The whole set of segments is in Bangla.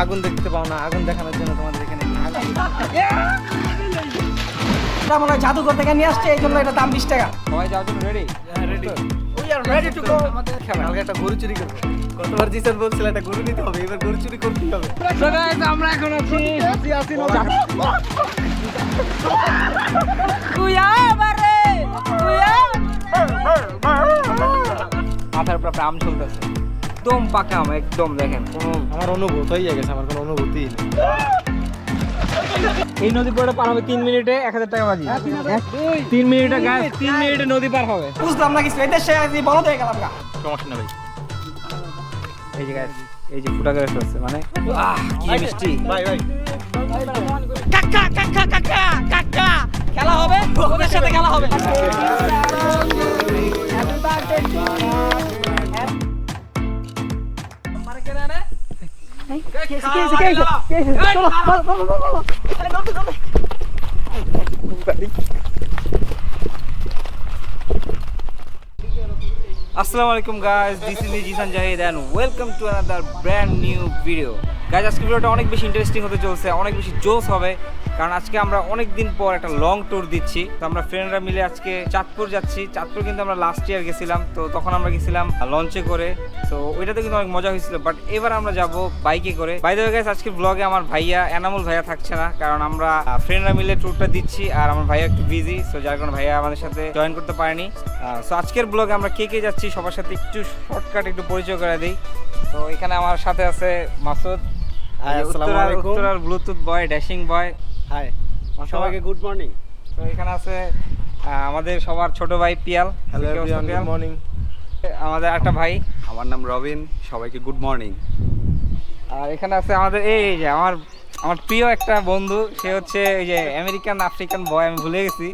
আগুন দেখতে পাও না, আগুন দেখানোর জন্য তোমাদের এখানে এটা মনে হয় জাদুঘর থেকে নিয়ে আসছে, এই জন্য এটা দাম 20 টাকা। সবাই যাওয়ার জন্য ready? Ready, we are ready to go. কালকে একটা গরু চুরি করবো, গতবার জিসান বলছিল একটা গরু নিতে হবে, এবার গরু চুরি করতেই হবে। আমরা এখন আছি মাথার উপর আম চলতেছে, একদম পাকা আম, একদম দেখেন কোনো আমার অনুভূত হয়ে গেছে, আমার কোনো অনুভূতি নেই। এই নদী পার হবে 3 মিনিটে 1000 টাকা বাজি। 3 মিনিটে গাছ, 3 মিনিটে নদী পার হবে। বুঝলাম না কিছু, এদের সে বলো হয়ে গেলাম গা। সমস্যা না ভাই। এই যে গাছ, এই যে ফুটা করে ফেলছে, মানে কি মিষ্টি ভাই ভাই। কাকা কাকা কাকা কাকা খেলা হবে, ওদের সাথে খেলা হবে। আসসালামু আলাইকুম guys, this is me Jisan Zahid and welcome to another brand new video. Guys, আজকে ভিডিওটা অনেক বেশি ইন্টারেস্টিং হতে চলছে, অনেক বেশি জোস হবে, কারণ আজকে আমরা অনেক দিন পর একটা লং ট্যুর দিচ্ছি। তো আমরা ফ্রেন্ডরা মিলে আজকে চাঁদপুর যাচ্ছি। চাঁদপুর কিন্তু আমরা লাস্ট ইয়ার গেছিলাম, তো তখন আমরা গেছিলাম লঞ্চে করে, তো ওইটাতে কিন্তু অনেক মজা হয়েছিল। বাট এবার আমরা যাব বাইকে করে। বাই দ্য ওয়ে গাইস, আজকে ব্লগে আমার ভাইয়া এনামুল ভাইয়া থাকছে না, কারণ আমরা ফ্রেন্ডরা মিলে ট্যুরটা দিচ্ছি আর আমার ভাইয়া একটু বিজি, সো যার কারণে ভাইয়া আমাদের সাথে জয়েন করতে পারেনি। সো আজকের ব্লগে আমরা কে কে যাচ্ছি সবার সাথে একটু শর্টকাট একটু পরিচয় করে দিই। তো এখানে আমার সাথে আছে মাসুদ, উত্তরার ব্লুটুথ বয়, ড্যাশিং বয়। হাই সবাইকে গুড মর্নিং। তো এখানে আছে আমাদের সবার ছোট ভাই Piyal. Hello everyone, good morning. আমাদের একটা ভাই, আমার নাম রবিন, সবাইকে গুড মর্নিং। আর এখানে আছে আমাদের এই যে আমার প্রিয় একটা বন্ধু, সে হচ্ছে এই যে আমেরিকান আফ্রিকান বয়, আমি ভুলে গেছি,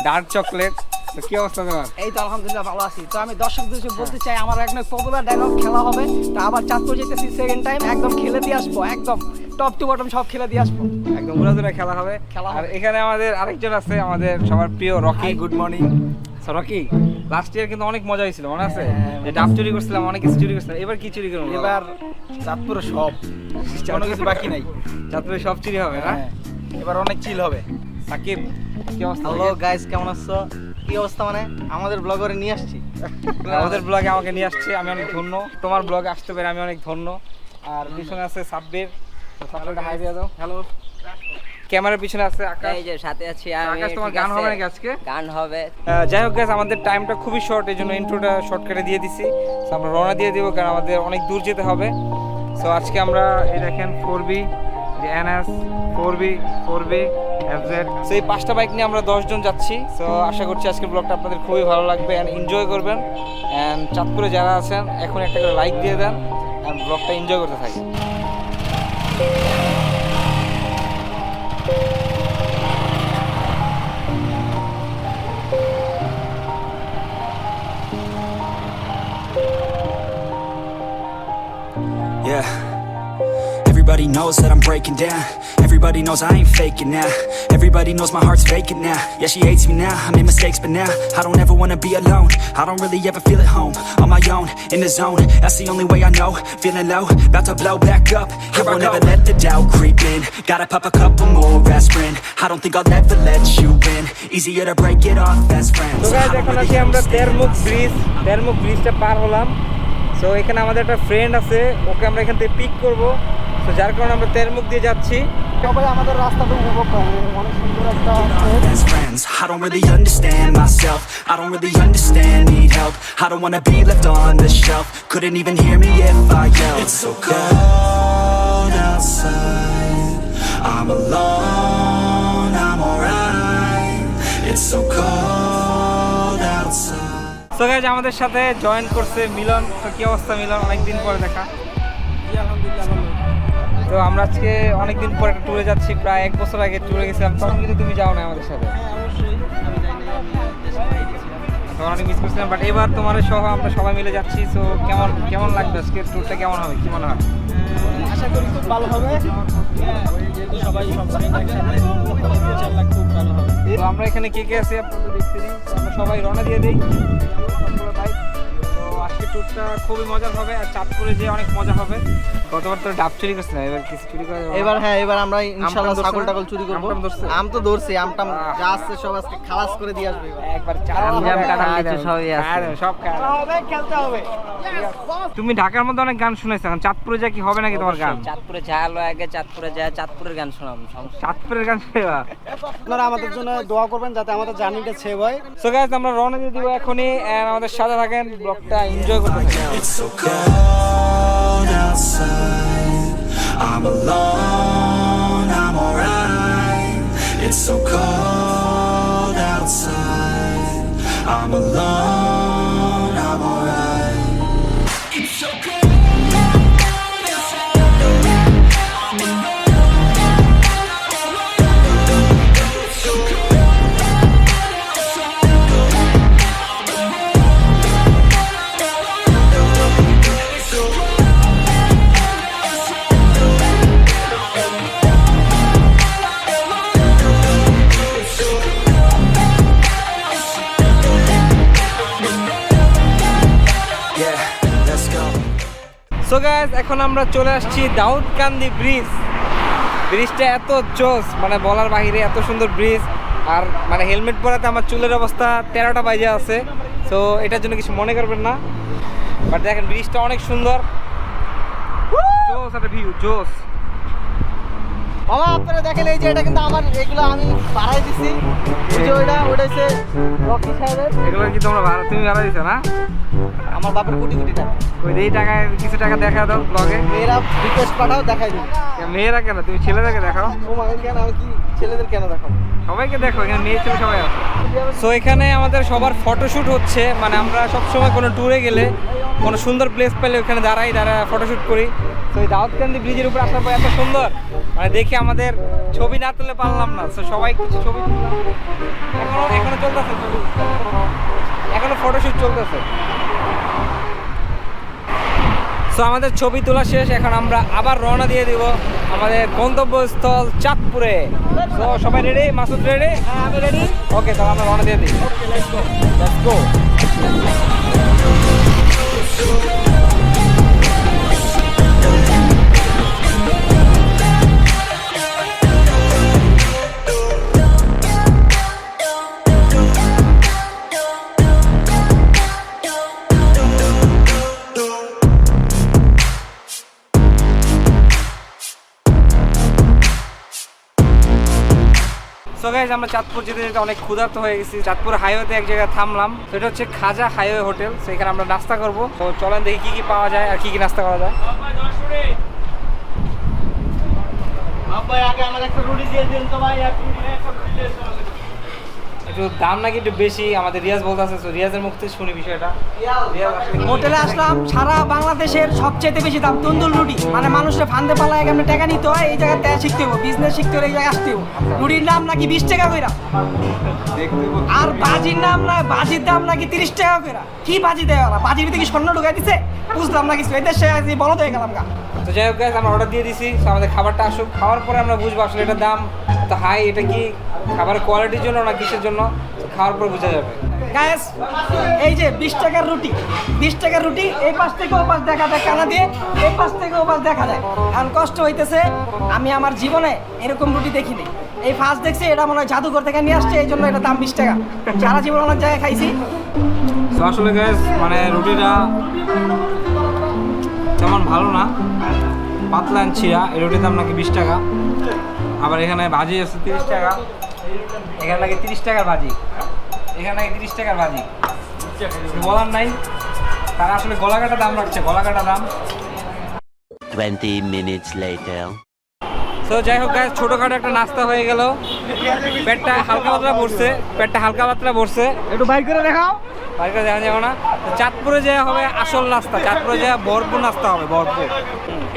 ডার্ক চকলেট। তো কি অবস্থা তোমার? এই তো আলহামদুলিল্লাহ ভালো আছি। তো আমি দর্শকদের বলতে চাই, আমার একদম পপুলার ডায়লগ খেলা হবে, তো আবার চাঁদপুর যেতেছি সেকেন্ড টাইম, একদম খেলে দিয়ে আসবো, একদম টপ টু বটম সব খেলে দিয়ে আসবো, একদম উড়াধুরা খেলা হবে। আর এখানে আমাদের আরেকজন আছে, আমাদের সবার প্রিয় Rocky. Good morning. Rocky, last year কিন্তু অনেক মজা হয়েছিল, মনে আছে? যে ডাব চুরি করছিলাম, অনেক কিছু চুরি করছিলাম। এবার কি চুরি করবো? এবার চাঁদপুরে সব, কোনো কিছু বাকি নাই। চাঁদপুরে সব চুরি হবে না? এবার অনেক চিল হবে। সাকিব, কি অবস্থা? হ্যালো গাইস, কেমন আছো? কি অবস্থা? মানে আমাদের ব্লগারে নিয়ে আসছি, আমাদের ব্লগে আমাকে নিয়ে আসছে, আমি অনেক ধন্য। তোমার ব্লগে আসতে পেরে আমি অনেক ধন্য। আর পিছনে আছে সাব্বির, সাব্বিরটা হাই দিয়ে দাও। হ্যালো। ক্যামেরার পিছনে আছে আকাশ। এই যে সাথে আছি আমি। আকাশ, তোমার গান হবে নাকি আজকে? গান হবে। যাই হোক গাইস, আমাদের টাইমটা খুবই শর্ট, এই জন্য ইন্ট্রোটা শর্টকাটে দিয়ে দিছি। সো আমরা রওনা দিয়ে দিব, কারণ আমাদের অনেক দূর যেতে হবে। সো আজকে আমরা এই দেখেন 4B, যে NS 4B FZ, সো এই 5টা বাইক নিয়ে আমরা 10 জন যাচ্ছি। সো আশা করছি আজকের ব্লগটা আপনাদের খুবই ভালো লাগবে অ্যান্ড এনজয় করবেন। অ্যান্ড চাঁদপুরে যারা আছেন এখন একটা করে লাইক দিয়ে দেন অ্যান্ড ব্লগটা এনজয় করতে থাকেন। Yeah. Everybody knows that I'm breaking down. Everybody knows I ain't faking now. Everybody knows my heart's vacant now. Yeah, she hates me now, I made mistakes but now I don't ever wanna be alone. I don't really ever feel at home. On my own, in the zone, that's the only way I know. Feeling low, about to blow back up. Here I won't ever let the doubt creep in. Gotta pop a couple more aspirin. I don't think I'll ever let you in. Easier to break it off best friends. তো গাইস, এখন আছি আমরা তেরমুখ ব্রিজটা পার হলাম। সো এখানে আমাদের একটা ফ্রেন্ড আছে, ওকে আমরা এখান থেকে পিক করব। তো যার কারণে আমরা তেরমুখ দিয়ে যাচ্ছি। সবাই আমাদের রাস্তাটা উপভোগ করে, অনেক সুন্দর একটা best friends. I don't really understand myself. I don't really understand, need help. I don't wanna be left on the shelf. Couldn't even hear me if I yelled. It's so cold outside. I'm alone, I'm alright. It's so cold outside. So guys, আমাদের সাথে জয়েন করছে মিলন। তো কি অবস্থা মিলন, অনেকদিন পরে দেখা? তো আমরা আজকে অনেকদিন পর একটা ট্যুরে যাচ্ছি, প্রায় 1 বছর আগে ট্যুরে গেছিলাম, তখন কিন্তু তুমি যাও না আমাদের সাথে। তখন অনেক মিস করছিলাম, বাট এবার তোমার সহ আমরা সবাই মিলে যাচ্ছি। সো কেমন লাগবে আজকে ট্যুরটা, কেমন হবে, কি মনে হয়? আশা করি খুব ভালো হবে, যেহেতু সবাই একসাথে ইনশাআল্লাহ খুব ভালো হবে। তো আমরা এখানে কে কে আছি আপনারা দেখতে দিন। আমরা সবাই রওনা দিয়ে দিই। তো আজকে ট্যুরটা খুবই মজার হবে আর চাঁদপুরে যে অনেক মজা হবে। গতবার তো ডাব চুরি করছে না, এবার কিছু চুরি করে এবার হ্যাঁ, এবার আমরা ইনশাআল্লাহ ধরছে ছাগল না? টাগল চুরি করব। আম টাম ধরছে? আম তো ধরছি, আমটাম যা আছে সব আজকে খালাস করে দিয়ে আসবে এবার। একবার আম, কাঁঠাল, লিচু সবই আছে, সব খায়। হবে, খেলতে হবে। তুমি ঢাকার মধ্যে অনেক গান শুনেছো, এখন চাঁদপুরে যা কি হবে নাকি তোমার গান? চাঁদপুরে যা হলো আগে চাঁদপুরে যায় চাঁদপুরের গান শোনাম সমস্যা চাঁদপুরের গান শুনবা? আপনারা আমাদের জন্য দোয়া করবেন যাতে আমাদের জার্নিটা সেভ হয়। সো গাইস আমরা রওনা দিয়ে দিব এখনই, and আমাদের সাথে থাকেন, ব্লগটা এনজয় করতে থাকেন। It's so cold outside. I'm alone, I'm alright. It's so cold outside. I'm alone, I'm alright. It's so cold outside. I'm alone. Yeah, let's go. So guys এখন আমরা চলে আসছি দাউদকান্দি ব্রিজ। ব্রিজটা এত জোস, মানে বলার বাহিরে, এত সুন্দর ব্রিজ। আর মানে হেলমেট পরাতে আমার চুলের অবস্থা 13টা বাজে আছে, সো এটার জন্য কিছু মনে করবেন না। বাট দেখেন ব্রিজটা অনেক সুন্দর, জোস একটা ভিউ, জোস। মামা আপনারা দেখেন এই যে এটা কিন্তু আমার, এগুলো আমি বাড়াই দিছি। এই যে ওটা হচ্ছে রকি সাহেবের, এগুলো কি তোমরা ভাড়া, তুমি ভাড়া দিছো না? আমার বাপের কোটি কোটি টাকা। ওই এই টাকায় কিছু টাকা দেখা দাও ব্লগে। মেয়েরা রিকোয়েস্ট পাঠাও, দেখাই দিই। মেয়েরা কেন, তুমি ছেলেদেরকে দেখাও। ও মা, কেন আমি কি ছেলেদের কেন দেখাবো? সবাইকে দেখো, এখানে মেয়ে ছেলে সবাই আছে। সো এখানে আমাদের সবার ফটোশ্যুট হচ্ছে, মানে আমরা সবসময় কোনো ট্যুরে গেলে কোনো সুন্দর প্লেস পেলে ওখানে দাঁড়াই ফটোশ্যুট করি। তো এই দাউদকান্দি ব্রিজের উপর আসার পর এত সুন্দর, মানে দেখে আমাদের ছবি না তুলে পারলাম না। তো সবাই কিছু ছবি তুললাম, এখনো চলতেছে ছবি, এখনো ফটোশ্যুট চলতেছে। সো আমাদের ছবি তোলা শেষ, এখন আমরা আবার রওনা দিয়ে দিব আমাদের গন্তব্যস্থল চাঁদপুরে। তো সবাই রেডি? মাসুদ রেডি? হ্যাঁ আমি রেডি। ওকে, তাহলে আমরা রওনা দিয়ে দিই। Let's go. সো গাইস আমরা চাঁদপুর যেতে যেতে অনেক ক্ষুধার্ত হয়ে গেছি। চাঁদপুর হাইওয়েতে এক জায়গায় থামলাম, তো এটা হচ্ছে খাজা হাইওয়ে হোটেল। সেখানে আমরা নাস্তা করবো। তো চলেন দেখি কি কি পাওয়া যায় আর কি কি নাস্তা করা যায়। ভাই আগে আমার একটা রুটি দিয়ে দিন তো ভাই, এক রুটি একটা রুটি দিয়ে দিন। একটু দাম নাকি একটু বেশি, আমাদের রিয়াজ বলতে আছে। তো রিয়াজের মুখ থেকে শুনি বিষয়টা। রিয়াজ আসলে হোটেলে আসলাম, সারা বাংলাদেশের সবচেয়ে বেশি দাম তন্দুর রুটি। মানে মানুষের ফান্দে পালায় আমরা টাকা নিতে হয়, এই জায়গায় টাকা শিখতে হবে, বিজনেস শিখতে হলে এই জায়গায় আসতে হবে। রুটির দাম নাকি 20 টাকা কইরা, আর বাজির নাম না, বাজির দাম নাকি 30 টাকা কইরা। কি বাজি দেয় ওরা? বাজির ভিতরে কি স্বর্ণ ঢুকাই দিছে? বুঝলাম না কিছু। এদের সে বলো তো হয়ে গেলাম গা। তো যাই হোক গাইস, আমরা অর্ডার দিয়ে দিছি। তো আমাদের খাবারটা আসুক, খাওয়ার পরে আমরা বুঝবো আসলে এটার দাম তো হাই, এটা কি খাবারের কোয়ালিটির জন্য না কিসের জন্য। তো খাওয়ার পর বোঝা যাবে। গাইস এই যে 20 টাকার রুটি, 20 টাকার রুটি, এই পাশ থেকে ও পাশ দেখা যায় কানা দিয়ে, এই পাশ থেকে ও পাশ দেখা যায়। এখন কষ্ট হইতেছে, আমি আমার জীবনে এরকম রুটি দেখিনি। এই ফার্স্ট দেখছি, এটা মনে হয় জাদুঘর থেকে নিয়ে আসছে, এই জন্য এটা দাম 20 টাকা। সারা জীবন অনেক জায়গায় খাইছি। তো আসলে গাইস মানে রুটিটা তেমন ভালো না, পাতলা ছিঁড়া। এই রুটির দাম নাকি 20 টাকা। আবার এখানে ভাজি আছে 30 টাকা, এখানে নাকি 30 টাকার ভাজি, এখানে নাকি 30 টাকার ভাজি। বলার নাই, তারা আসলে গলাকাটা দাম রাখছে, গলাকাটা দাম। 20 minutes later. তো যাই হোক গাইস, ছোটোখাটো একটা নাস্তা হয়ে গেল। পেটটা হালকা পাতলা ভরছে, পেটটা হালকা পাতলা ভরছে। একটু বাইর করে দেখাও। বাইরে করে দেখা যাবে না। তো চাঁদপুরে যাওয়া হবে আসল নাস্তা, চাঁদপুরে যাওয়া ভরপুর নাস্তা হবে, ভরপুর।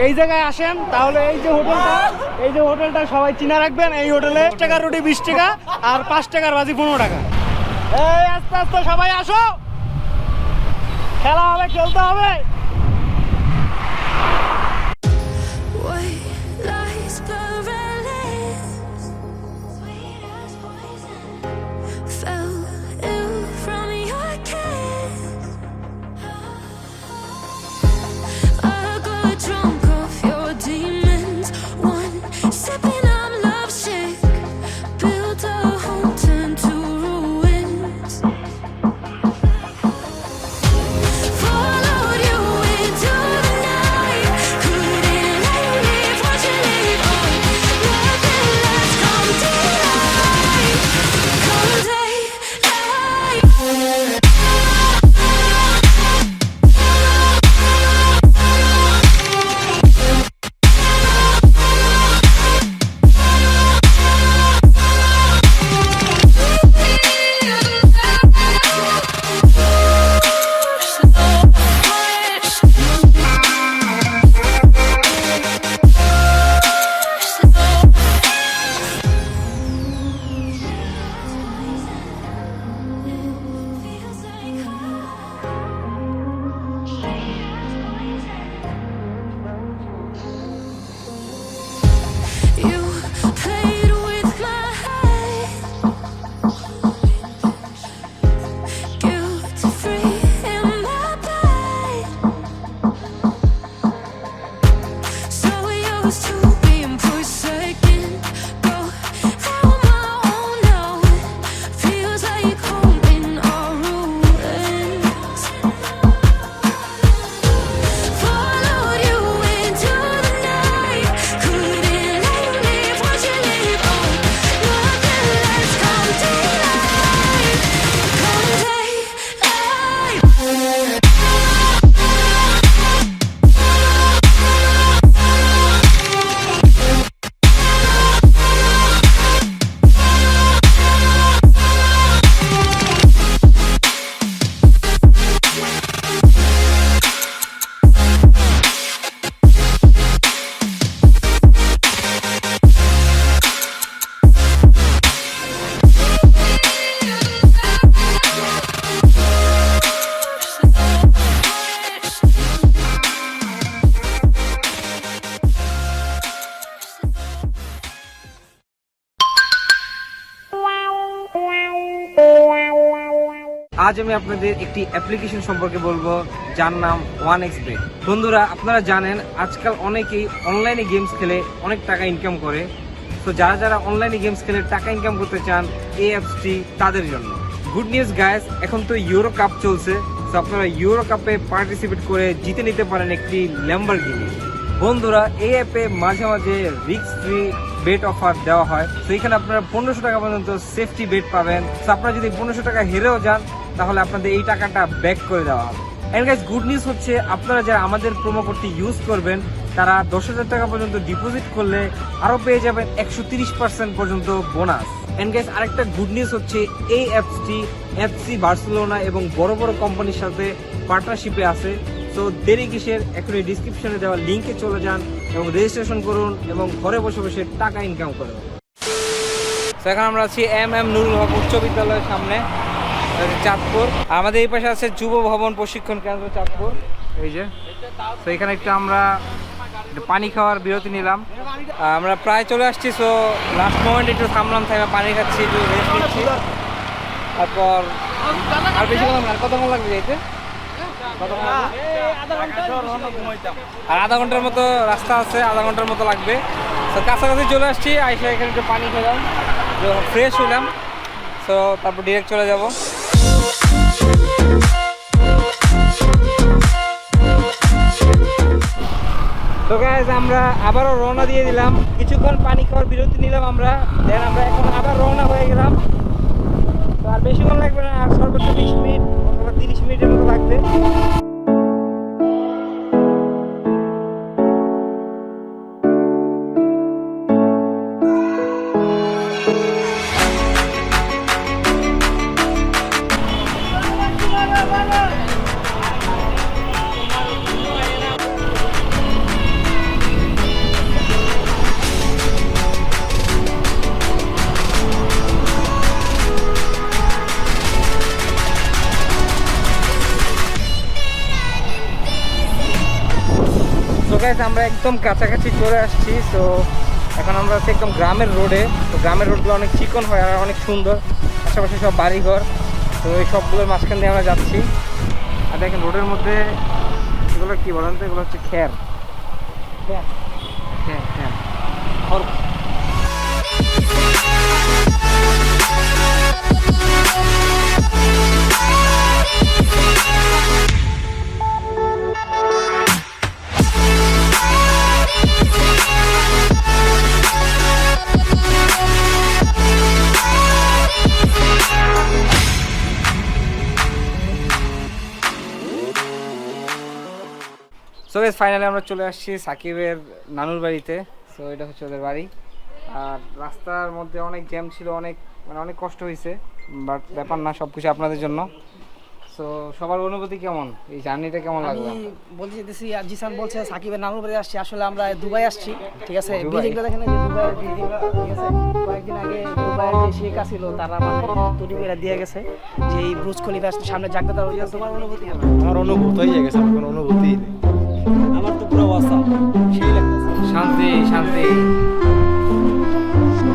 এই জায়গায় আসেন তাহলে এই যে হোটেলটা, এই যে হোটেলটা সবাই চিনা রাখবেন। এই হোটেলে 20 টাকার রুটি 20 টাকা আর 5 টাকার ভাজি 15 টাকা। এই আস্তে আস্তে সবাই আসো, খেলা হবে, খেলতে হবে। White lies blur our lips, sweet as poison. Fell ill from your kiss. used to being forsaken. Go on my own now. Feels like home in our ruins. Followed you into the night. Couldn't let you leave once you leave. Oh, nothing less come daylight. Come daylight. আজ আমি আপনাদের একটি অ্যাপ্লিকেশন সম্পর্কে বলবো যার নাম 1xBet। বন্ধুরা, আপনারা জানেন আজকাল অনেকেই অনলাইনে গেমস খেলে অনেক টাকা ইনকাম করে। তো যারা যারা অনলাইনে গেমস খেলে টাকা ইনকাম করতে চান, এই অ্যাপসটি তাদের জন্য। গুড নিউজ গাইস, এখন তো ইউরো কাপ চলছে। তো আপনারা ইউরো কাপে পার্টিসিপেট করে জিতে নিতে পারেন একটি ল্যাম্বরগিনি। বন্ধুরা, এই অ্যাপে মাঝে মাঝে রিস্ক ফ্রি বেট অফার দেওয়া হয়। তো এখানে আপনারা 1500 টাকা পর্যন্ত সেফটি বেট পাবেন। তো আপনারা যদি 1500 টাকা হেরেও যান, তাহলে আপনাদের এই টাকাটা ব্যাক করে দেওয়া হবে। এন্ড গাইস, গুড নিউজ হচ্ছে আপনারা যারা আমাদের প্রোমো কোডটি ইউজ করবেন, তারা 10,000 টাকা পর্যন্ত ডিপোজিট করলে আরও পেয়ে যাবেন 130% পর্যন্ত বোনাস। এন্ড গাইস, আরেকটা গুড নিউজ হচ্ছে এই অ্যাপসটি এফসি বার্সেলোনা এবং বড় বড় কোম্পানির সাথে পার্টনারশিপে আছে। তো দেরি কিসের, এখনই ডিসক্রিপশনে দেওয়া লিঙ্কে চলে যান এবং রেজিস্ট্রেশন করুন এবং ঘরে বসে বসে টাকা ইনকাম করুন। তো এখন আমরা আছি MM নুরুল হক উচ্চ বিদ্যালয়ের সামনে, চাঁদপুর। আমাদের এই পাশে আছে যুব ভবন প্রশিক্ষণ কেন্দ্র চাঁদপুর, এই যে। তো এখানে একটু আমরা পানি খাওয়ার বিরতি নিলাম। আমরা প্রায় চলে আসছি। সো লাস্ট মোমেন্ট একটু থামলাম, থামে পানি খাচ্ছি, একটু রেস্ট নিচ্ছি। তারপর আর বেশি কতক্ষণ লাগবে যেতে? আর আধা ঘন্টার মতো রাস্তা আছে, আধা ঘন্টার মতো লাগবে। তো কাছাকাছি চলে আসছি, আইসা এখানে একটু পানি খেলাম, ফ্রেশ হইলাম। তো তারপর ডিরেক্ট চলে যাব। তো গাইস, আমরা আবারও রওনা দিয়ে দিলাম। কিছুক্ষণ পানি খাওয়ার বিরতি নিলাম আমরা, দেন আমরা এখন আবার রওনা হয়ে গেলাম। তো আর বেশিক্ষণ লাগবে না, আর সর্বোচ্চ 20 মিনিট অথবা 30 মিনিটের মতো লাগবে। আমরা একদম কাছাকাছি চলে আসছি। তো এখন আমরা আছি একদম গ্রামের রোডে। তো গ্রামের রোডগুলো অনেক চিকন হয় আর অনেক সুন্দর, আশেপাশে সব বাড়িঘর। তো এই সবগুলোর মাঝখান দিয়ে আমরা যাচ্ছি। আর দেখেন রোডের মধ্যে এগুলো কি বলেন তো, এগুলো হচ্ছে খ্যার। সো গাইস, ফাইনালি আমরা চলে আসছি সাকিবের নানুর বাড়িতে। সো এটা হচ্ছে ওদের বাড়ি। আর রাস্তার মধ্যে অনেক জ্যাম ছিল, অনেক কষ্ট হয়েছে, বাট ব্যাপার না, সব কিছু আপনাদের জন্য। সো সবার অনুভূতি কেমন, এই জার্নিটা কেমন লাগলো? আমি বলতে চাইতেছি, জিসান বলছে সাকিবের নানুর বাড়ি আসছি, আসলে আমরা দুবাই আসছি। ঠিক আছে, বিল্ডিংটা দেখেন, দুবাইয়ের বিল্ডিং। ঠিক আছে, কয়েকদিন আগে দুবাইয়ের যে শেখ আছিল, তারা মানে তৈরি করে দিয়ে গেছে যে এই ব্রুজ খলিফার সামনে জায়গাটা। তোমার অনুভূতি কেমন? আমার অনুভূত হয়ে গেছে, আমার কোনো অনুভূতি নেই। আমার তো পুরো ওয়াসা সেই লাগতেছে, শান্তি শান্তি।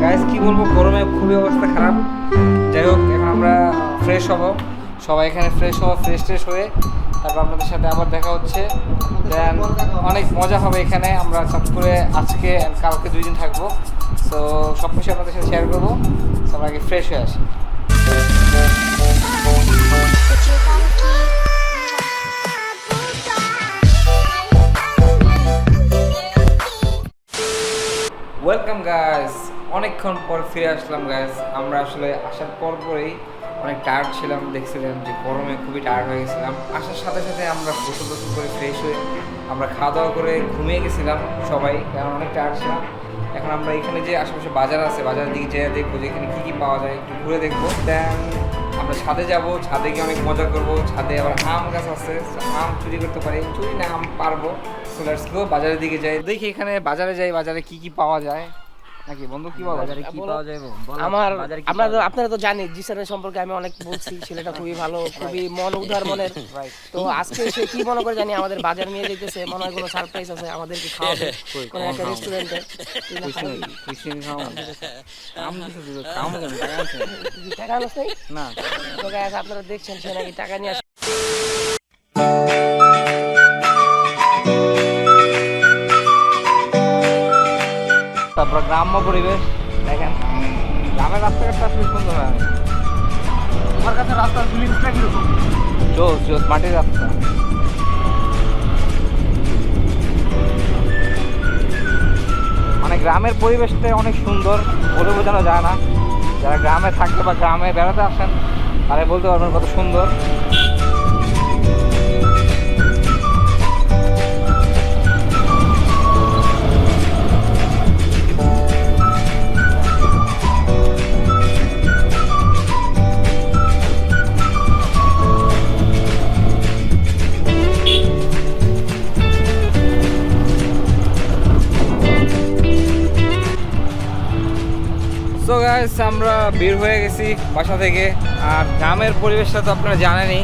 গাইস, কি বলবো, গরমে খুবই অবস্থা খারাপ। যাই হোক, এখন আমরা ফ্রেশ হব, সবাই এখানে ফ্রেশ হয়ে তারপর আপনাদের সাথে আবার দেখা হচ্ছে। দেন অনেক মজা হবে এখানে। আমরা চাঁদপুরে আজকে আর কালকে 2 দিন থাকবো, তো সব কিছু আপনাদের সাথে শেয়ার করবো। তো আমরা আগে ফ্রেশ হয়ে আসি। ওয়েলকাম গাইস, অনেকক্ষণ পর ফিরে আসলাম গাইস। আমরা আসলে আসার পরেই অনেক টায়ার্ড ছিলাম, দেখছিলাম যে গরমে খুবই টায়ার্ড হয়ে গেছিলাম। আসার সাথে সাথে আমরা গোসল করে ফ্রেশ হয়ে আমরা খাওয়া দাওয়া করে ঘুমিয়ে গেছিলাম সবাই, কারণ অনেক টায়ার্ড ছিলাম। এখন আমরা এখানে যে আশেপাশে বাজার আছে, বাজারের দিকে যেয়ে দেখবো যে এখানে কী কী পাওয়া যায়, একটু ঘুরে দেখবো। দেন আমরা ছাদে যাব, ছাদে গিয়ে অনেক মজা করবো। ছাদে আবার আম গাছ আছে, আম চুরি করতে পারি, চুরি না আম পারবো। সো লেটস গো, বাজারের দিকে যাই, দেখি এখানে বাজারে যাই, বাজারে কি কি পাওয়া যায়। নাকি বন্ধু কি বলো? বাজারে কি পাওয়া যায়? আমার আপনারা তো জানেন জিসানের সম্পর্কে আমি অনেক বলছি, ছেলেটা খুবই ভালো, খুবই মন উদার মনের। তো আজকে সে কি মনে করে জানি আমাদের বাজার নিয়ে যেতেছে, মনে হয় কোনো সারপ্রাইজ আছে, আমাদেরকে খাওয়াবে কোনো একটা রেস্টুরেন্টে। টাকা আনছ নাই? না, তো guys, আপনারা দেখছেন সে নাকি টাকা নিয়ে আসে। তারপর গ্রাম্য পরিবেশ দেখেন, গ্রামের রাস্তাঘাটটা আসলে সুন্দর হয়। আমার কাছে রাস্তার ফিলিংসটা কিরকম? জোস জোস, মাটির রাস্তা। মানে গ্রামের পরিবেশটা অনেক সুন্দর, বলে বোঝানো যায় না। যারা গ্রামে থাকতে বা গ্রামে বেড়াতে আসেন তারা বলতে পারবেন কত সুন্দর। সো গাইস, আমরা বের হয়ে গেছি বাসা থেকে। আর গ্রামের পরিবেশটা তো আপনারা জানেনই,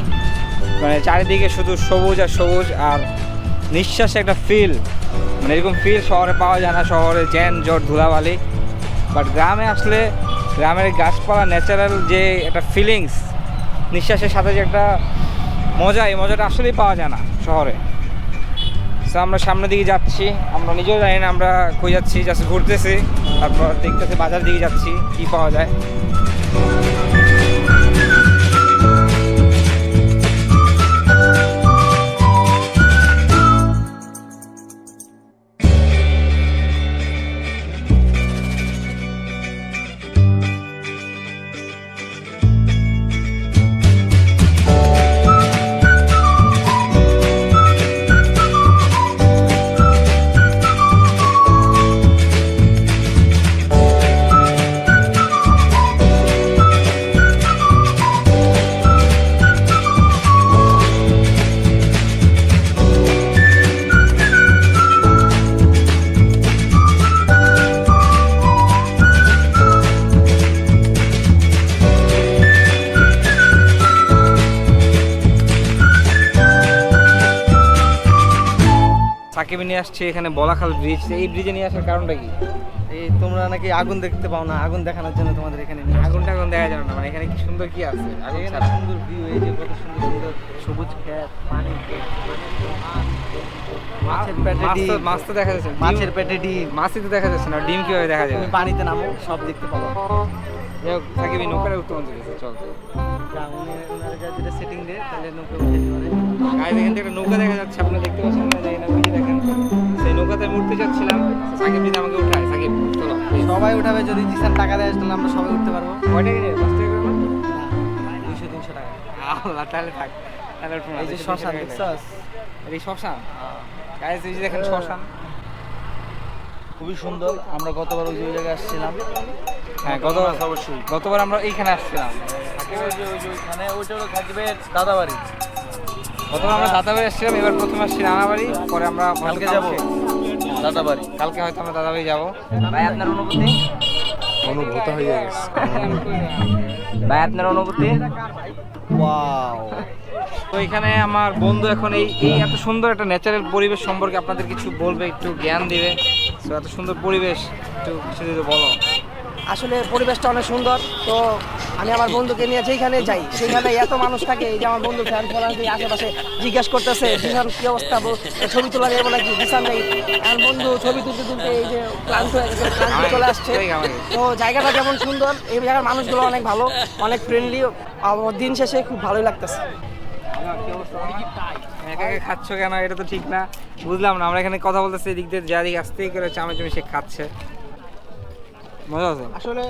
মানে চারিদিকে শুধু সবুজ আর সবুজ, আর নিঃশ্বাসে একটা ফিল, মানে এরকম ফিল শহরে পাওয়া যায় না। শহরে জ্যান জট ধুলাবালি, বাট গ্রামে আসলে গ্রামের গাছপালা, ন্যাচারাল যে একটা ফিলিংস, নিঃশ্বাসের সাথে যে একটা মজা, এই মজাটা আসলেই পাওয়া যায় না শহরে। সো আমরা সামনের দিকে যাচ্ছি, আমরা নিজেও জানি না আমরা কই যাচ্ছি, জাস্ট ঘুরতেছি, তারপর দেখতেছি বাজার দিকে যাচ্ছি কি পাওয়া যায়। সাকিবে নিয়ে আসছে এখানে বলাখাল ব্রিজ। এই ব্রিজে নিয়ে আসার কারণটা কি? এই তোমরা নাকি আগুন দেখতে পাও না, আগুন দেখানোর জন্য তোমাদের এখানে নিয়ে আসি। আগুন টাগুন দেখা যাবে না, মানে এখানে কি সুন্দর কি আছে? আগুন এখানে ছাড়া সুন্দর ভিউ, এই যে কত সুন্দর সুন্দর সবুজ ক্ষেত, পানি, মাছের পেটে মাছ তো- ডিম, মাছ তো দেখা যাচ্ছে, মাছের পেটে ডিম। মাছই তো দেখা যাচ্ছে না, ডিম কিভাবে দেখা যাবে? তুমি পানিতে নামো, সব দেখতে পাবো। যাই হোক, সাকিবে নৌকাটা উঠতে মন চাইছে, চল। ওনারা যেটা সেটিং দেয় তাহলে নৌকা উঠে যেতে পারে। গাইজ, এখান থেকে একটা নৌকা দেখা যাচ্ছে, আপনারা দেখতে পাচ্ছেন না? জানি না, ওই যে দেখেন, সেই নৌকাতে আমি উঠতে চাচ্ছিলাম। সাকিব যদি আমাকে উঠায়, সাকিব চলো। সবাই উঠাবে, যদি জিসান টাকা দেয় তাহলে আমরা সবাই উঠতে পারবো। কয়টা কিনে? 5 টাকা করে না? 200-300 টাকা। আল্লাহ, তাহলে থাক, তাহলে উঠবো না। এই যে শ্মশান দেখছস? এই শ্মশান, গাইজ এই যে দেখেন শ্মশান, খুবই সুন্দর। আমরা গতবার ওই যে ওই জায়গায় আসছিলাম। হ্যাঁ অবশ্যই গতবার আমরা এইখানে আসছিলাম। মানে ওইটা হলো সাকিবের দাদা বাড়ি। গতবার আমরা দাদাবাড়ি আসছিলাম, এবার প্রথমে আসছি রানাবাড়ি, পরে আমরা কালকে যাবো দাদা বাড়ি। কালকে হয়তো আমরা দাদাবাড়ি যাবো। ভাই আপনার অনুভূতি? অনুভূত হয়ে গেছে। ভাই আপনার অনুভূতি? ওয়াও, তো এখানে আমার বন্ধু এখন এই এই এত সুন্দর একটা ন্যাচারাল পরিবেশ সম্পর্কে আপনাদের কিছু বলবে, একটু জ্ঞান দিবে। সো এত সুন্দর পরিবেশ, একটু কিছু যদি বলো। আসলে পরিবেশটা অনেক সুন্দর। তো আমি আমার বন্ধুকে নিয়ে যেখানে যাই সেখানে এত মানুষ থাকে, এই যে আমার বন্ধু ফ্যান ফলোয়ার আশেপাশে জিজ্ঞেস করতেছে জিসান কি অবস্থা, ছবি তোলা যাবে নাকি, জিসান নেই। আমার বন্ধু ছবি তুলতে তুলতে এই যে ক্লান্ত হয়ে গেছে, ক্লান্ত চলে আসছে। তো জায়গাটা যেমন সুন্দর, এই জায়গার মানুষগুলো অনেক ভালো, অনেক ফ্রেন্ডলি। দিন শেষে খুব ভালোই লাগতেছে। একা একা খাচ্ছ কেন, এটা তো ঠিক না। বুঝলাম না, আমরা এখানে কথা বলতেছি এদিক দিয়ে যা দিক আসতেই করে চামে সে খাচ্ছে। মজা আছে। আসলে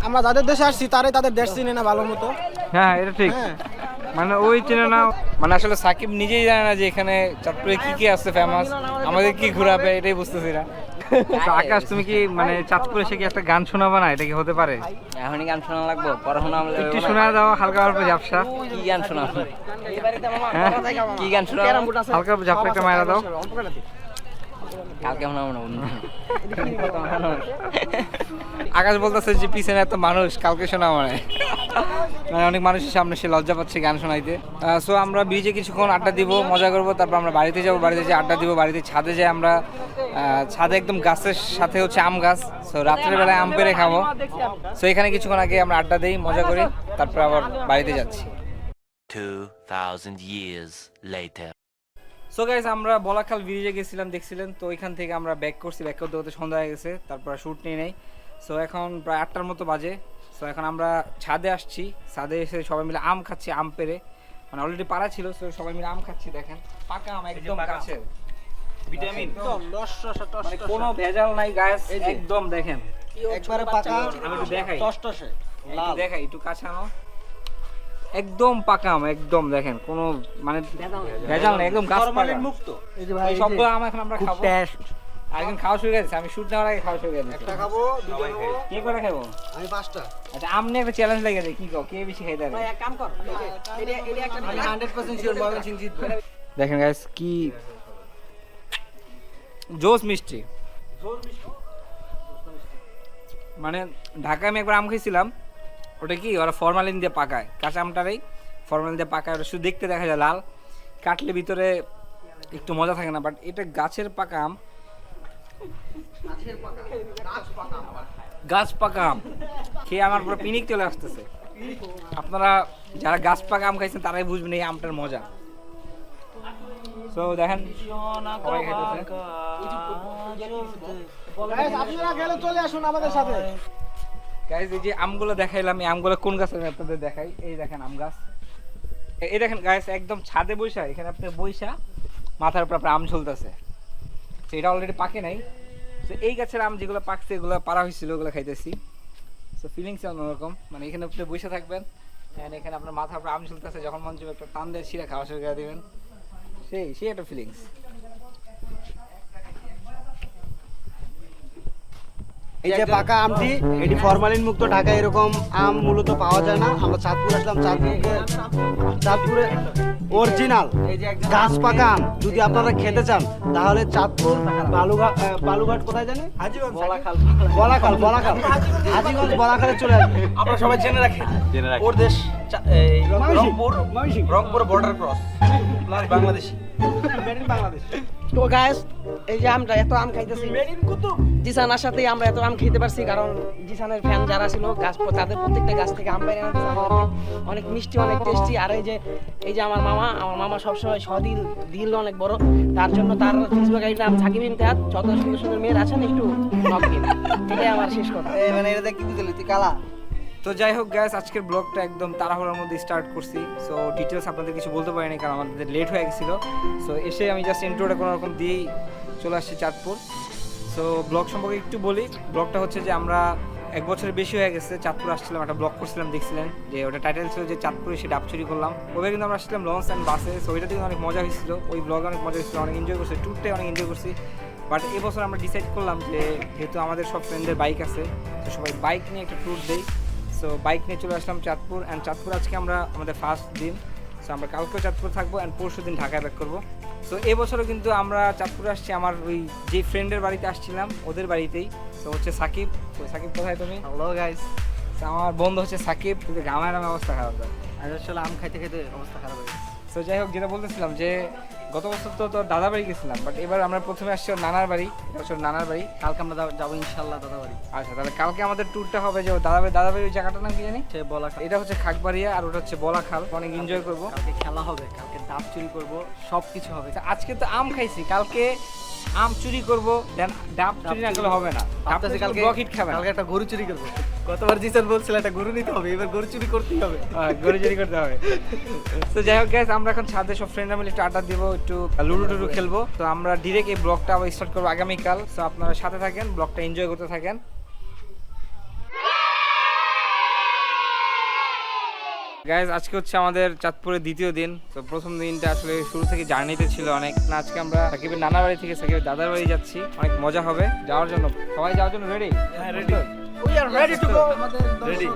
আমরা যাদের দেশে আসছি তারাই তাদের দেশ চিনে না ভালো মতো। হ্যাঁ এটা ঠিক। হ্যাঁ। মানে ওই চেনে না, মানে আসলে সাকিব নিজেই জানে না যে এখানে চাঁদপুরে কি কি আছে ফেমাস, আমাদের কি ঘোরাবে এটাই বুঝতেছি না। তো আকাশ, তুমি কি মানে চাঁদপুরে এসে কি একটা গান শোনাবে না, এটা কি হতে পারে? এখনই গান শোনা লাগবো, পড়াশোনা একটু শোনা দাও হালকা অল্প ঝাপসা। কি গান শোনাবো? হ্যাঁ? কি গান শোনাবো? হালকা অল্প ঝাপসা একটা মায়েরা দাও। কালকে শোনাবো না বন্ধু। আকাশ বলতেছে যে পিছনে এত মানুষ, কালকে শোনা মানে অনেক মানুষের সামনে সে লজ্জা পাচ্ছে গান শোনাইতে। সো আমরা ব্রিজে কিছুক্ষণ আড্ডা দিব, মজা করবো, তারপর আমরা বাড়িতে যাবো, বাড়িতে যেয়ে আড্ডা দিব। বাড়িতে ছাদে যাই আমরা, ছাদে একদম গাছের সাথে হচ্ছে আম গাছ। সো রাত্রের বেলায় আম পেড়ে খাবো। সো এখানে কিছুক্ষণ আগে আমরা আড্ডা দিই, মজা করি, তারপর আবার বাড়িতে যাচ্ছি। 2000 years later. সো গাইস, আমরা বলাখাল ব্রিজে গেছিলাম, দেখছিলেন তো। ওইখান থেকে আমরা ব্যাক করছি, ব্যাক করতে করতে সন্ধ্যা হয়ে গেছে, তারপর শ্যুট নিয়ে নেই। সো এখন প্রায় 8টার মতো বাজে। সো এখন আমরা ছাদে আসছি, ছাদে এসে সবাই মিলে আম খাচ্ছি, আম পেড়ে, মানে অলরেডি পাড়া ছিল। সো সবাই মিলে আম খাচ্ছি, দেখেন পাকা আম, একদম কাছের, ভিটামিন, মানে কোনো ভেজাল নাই গাইস, একদম দেখেন একবারে পাকা, আমি একটু দেখাই, টসটসে একটু দেখাই, একটু কাছে আনো, একদম পাকা আম, একদম দেখেন কোনো মানে ভেজাল নেই, একদম গাছ পাকা মুক্ত। এই যে ভাই, সবগুলো আম এখন আমরা খাবো। একদিন খাওয়া শুরু গেছে, আমি শুট নেওয়ার আগে খাওয়া শুরু গেছে। একটা খাবো, দুটো খাবো, কে করে খাবো? আমি 5টা। আচ্ছা, আম নিয়ে একটা চ্যালেঞ্জ লেগে যায়, কি কও কে বেশি খাইতে পারে? এক কাম কর, আমি 100% শিওর ময়মনসিংহ জিতবে। দেখেন গাইস কি জোস মিষ্টি, মানে ঢাকায় আমি একবার আম খেয়েছিলাম, ওটা কি ওরা ফরমালিন দিয়ে পাকায়, কাঁচা আমটারেই ফরমালিন দিয়ে পাকায়, ওটা শুধু দেখতে দেখা যায় লাল, কাটলে ভিতরে একটু মজা থাকে না। বাট এটা গাছের পাকা আম, গাছ পাকা আম খেয়ে আমার পুরো পিনিক চলে আসতেছে। আপনারা যারা গাছ পাকা আম খাইছেন তারাই বুঝবেন এই আমটার মজা। সো দেখেন সবাই খাইতেছে। গাইস, আপনারা গেলে চলে আসুন আমাদের সাথে। গাইস, এই যে আমগুলো দেখাইলাম, এই আমগুলো কোন গাছ আমি আপনাদের দেখাই। এই দেখেন আম গাছ, এই দেখেন গাইস, একদম ছাদে বৈশা, এখানে আপনি বৈশা মাথার উপর আপনার আম ঝুলতেছে। তো এটা অলরেডি পাকে নাই। তো এই গাছের আম যেগুলো পাকছে এগুলো পাড়া হয়েছিল, ওগুলো খাইতেছি। সো ফিলিংস অন্যরকম, মানে এখানে আপনি বসে থাকবেন, এখানে আপনার মাথার উপর আম ঝুলতেছে, যখন মন চাইবে একটা টান দিয়ে ছিঁড়ে খাওয়া শুরু করে দিবেন, সেই একটা ফিলিংস। এই যে পাকা আমটি, এটি ফরমালিন মুক্ত। ঢাকায় এরকম আম মূলত পাওয়া যায় না। আমরা চাঁদপুর আসলাম, চাঁদপুরে অরিজিনাল গাছ পাকা আম যদি আপনারা খেতে চান তাহলে চাঁদপুর বালুঘাট কোথায় জানেন, বলাখাল হাজীগঞ্জ বলাখালে চলে আসবে। আপনারা সবাই জেনে রাখেন, ওর দেশ Rangpur border cross plus Bangladeshi, Bangladesh. তো গাইস, এই যে আমরা এত আম খাইতেছি জিসান আসাতেই আমরা এত আম খেতে পারছি, কারণ জিসানের ফ্যান যারা ছিল গাছ, তাদের প্রত্যেকটা গাছ থেকে আম বাইরে আনতে অনেক মিষ্টি, অনেক টেস্টি। আর এই যে আমার মামা সবসময় সদিল, দিল অনেক বড়, তার জন্য তার ফেসবুক আইডির নাম সাকিব ইমতিহাদ। যত সুন্দর সুন্দর মেয়ের আছেন একটু নক দিন, এটাই আমার শেষ কথা। মানে এটা দেখতে দিলি তুই কালা। তো যাই হোক গাইস, আজকের ব্লগটা একদম তাড়াহুড়োর মধ্যে স্টার্ট করছি। সো ডিটেলস আপনাদের কিছু বলতে পারিনি, কারণ আমাদের লেট হয়ে গেছিলো। সো এসে আমি জাস্ট ইন্ট্রোটা কোনো রকম দিয়েই চলে আসছি চাঁদপুর। সো ব্লগ সম্পর্কে একটু বলি। ব্লগটা হচ্ছে যে আমরা 1 বছরের বেশি হয়ে গেছে চাঁদপুর আসছিলাম, একটা ব্লগ করছিলাম, দেখছিলেন যে ওটা টাইটেল ছিল যে চাঁদপুরে এসে ডাব চুরি করলাম। ওইভাবে কিন্তু আমরা আসছিলাম লঞ্চ অ্যান্ড বাসে। সো ওইটা থেকে অনেক মজা হয়েছিল, ওই ব্লগে অনেক মজা হয়েছিল, অনেক এনজয় করছি, ট্যুরটাই অনেক এনজয় করছি। বাট এবছর আমরা ডিসাইড করলাম যে যেহেতু আমাদের সব ফ্রেন্ডদের বাইক আছে, তো সবাই বাইক নিয়ে একটা ট্যুর দেই। সো বাইক নিয়ে চলে আসলাম চাঁদপুর। অ্যান্ড চাঁদপুর আজকে আমরা আমাদের ফার্স্ট দিন। সো আমরা কালকেও চাঁদপুর থাকবো অ্যান্ড পরশু দিন ঢাকায় ব্যাক করবো। সো এবছরও কিন্তু আমরা চাঁদপুরে আসছি আমার ওই যে ফ্রেন্ডের বাড়িতে আসছিলাম ওদের বাড়িতেই। তো হচ্ছে সাকিব। তো সাকিব কোথায় তুমি? হ্যালো গাইস, আমার বন্ধু হচ্ছে সাকিব, কিন্তু গামায় নামে অবস্থা খারাপ হয়। আসলে আম খাইতে খাইতে অবস্থা খারাপ হয়ে গেছে। সো যাই হোক, যেটা বলতেছিলাম যে গত বছর তো তোর দাদা বাড়ি গেছিলাম, বাট এবার আমরা প্রথমে আসছি ওর নানার বাড়ি। এটা হচ্ছে ওর নানার বাড়ি। কালকে আমরা যাবো ইনশাল্লাহ দাদা বাড়ি। আচ্ছা, তাহলে কালকে আমাদের ট্যুরটা হবে যে ওর দাদা বাড়ির ওই জায়গাটার নাম কি জানি? সে বলা এটা হচ্ছে খাগবাড়িয়া আর ওটা হচ্ছে বলাখাল। অনেক এনজয় করবো। কালকে খেলা হবে, কালকে ডাব চুরি করবো, সব কিছু হবে। আজকে তো আম খাইছি, কালকে আম চুরি করবো, দেন ডাব চুরি না করলে হবে না। ডাব ভাবতেছি কালকে কালকে ব্লক হিট খাবে না। কালকে একটা গরু চুরি করবো। গতবার জিসান বলছিল একটা গরু নিতে হবে, এবার গরু চুরি করতেই হবে। গরু চুরি করতে হবে। তো যাই হোক গাইস, আমরা এখন ছাদে সব ফ্রেন্ডরা মিলে একটু আড্ডা দিব, একটু লুডো টুডু খেলবো। তো আমরা ডিরেক্ট এই ব্লগটা আবার স্টার্ট করবো আগামীকাল। তো আপনারা সাথে থাকেন, ব্লগটা এনজয় করতে থাকেন। গাইজ, আজকে হচ্ছে আমাদের চাঁদপুরের দ্বিতীয় দিন। তো প্রথম দিনটা আসলে শুরু থেকে জার্নিতে ছিল অনেক। না, আজকে আমরা সাকিবের নানা বাড়ি থেকে সাকিবের দাদার বাড়ি যাচ্ছি। অনেক মজা হবে যাওয়ার জন্য। সবাই যাওয়ার জন্য রেডি? হ্যাঁ, ready. We are ready to go. Ready.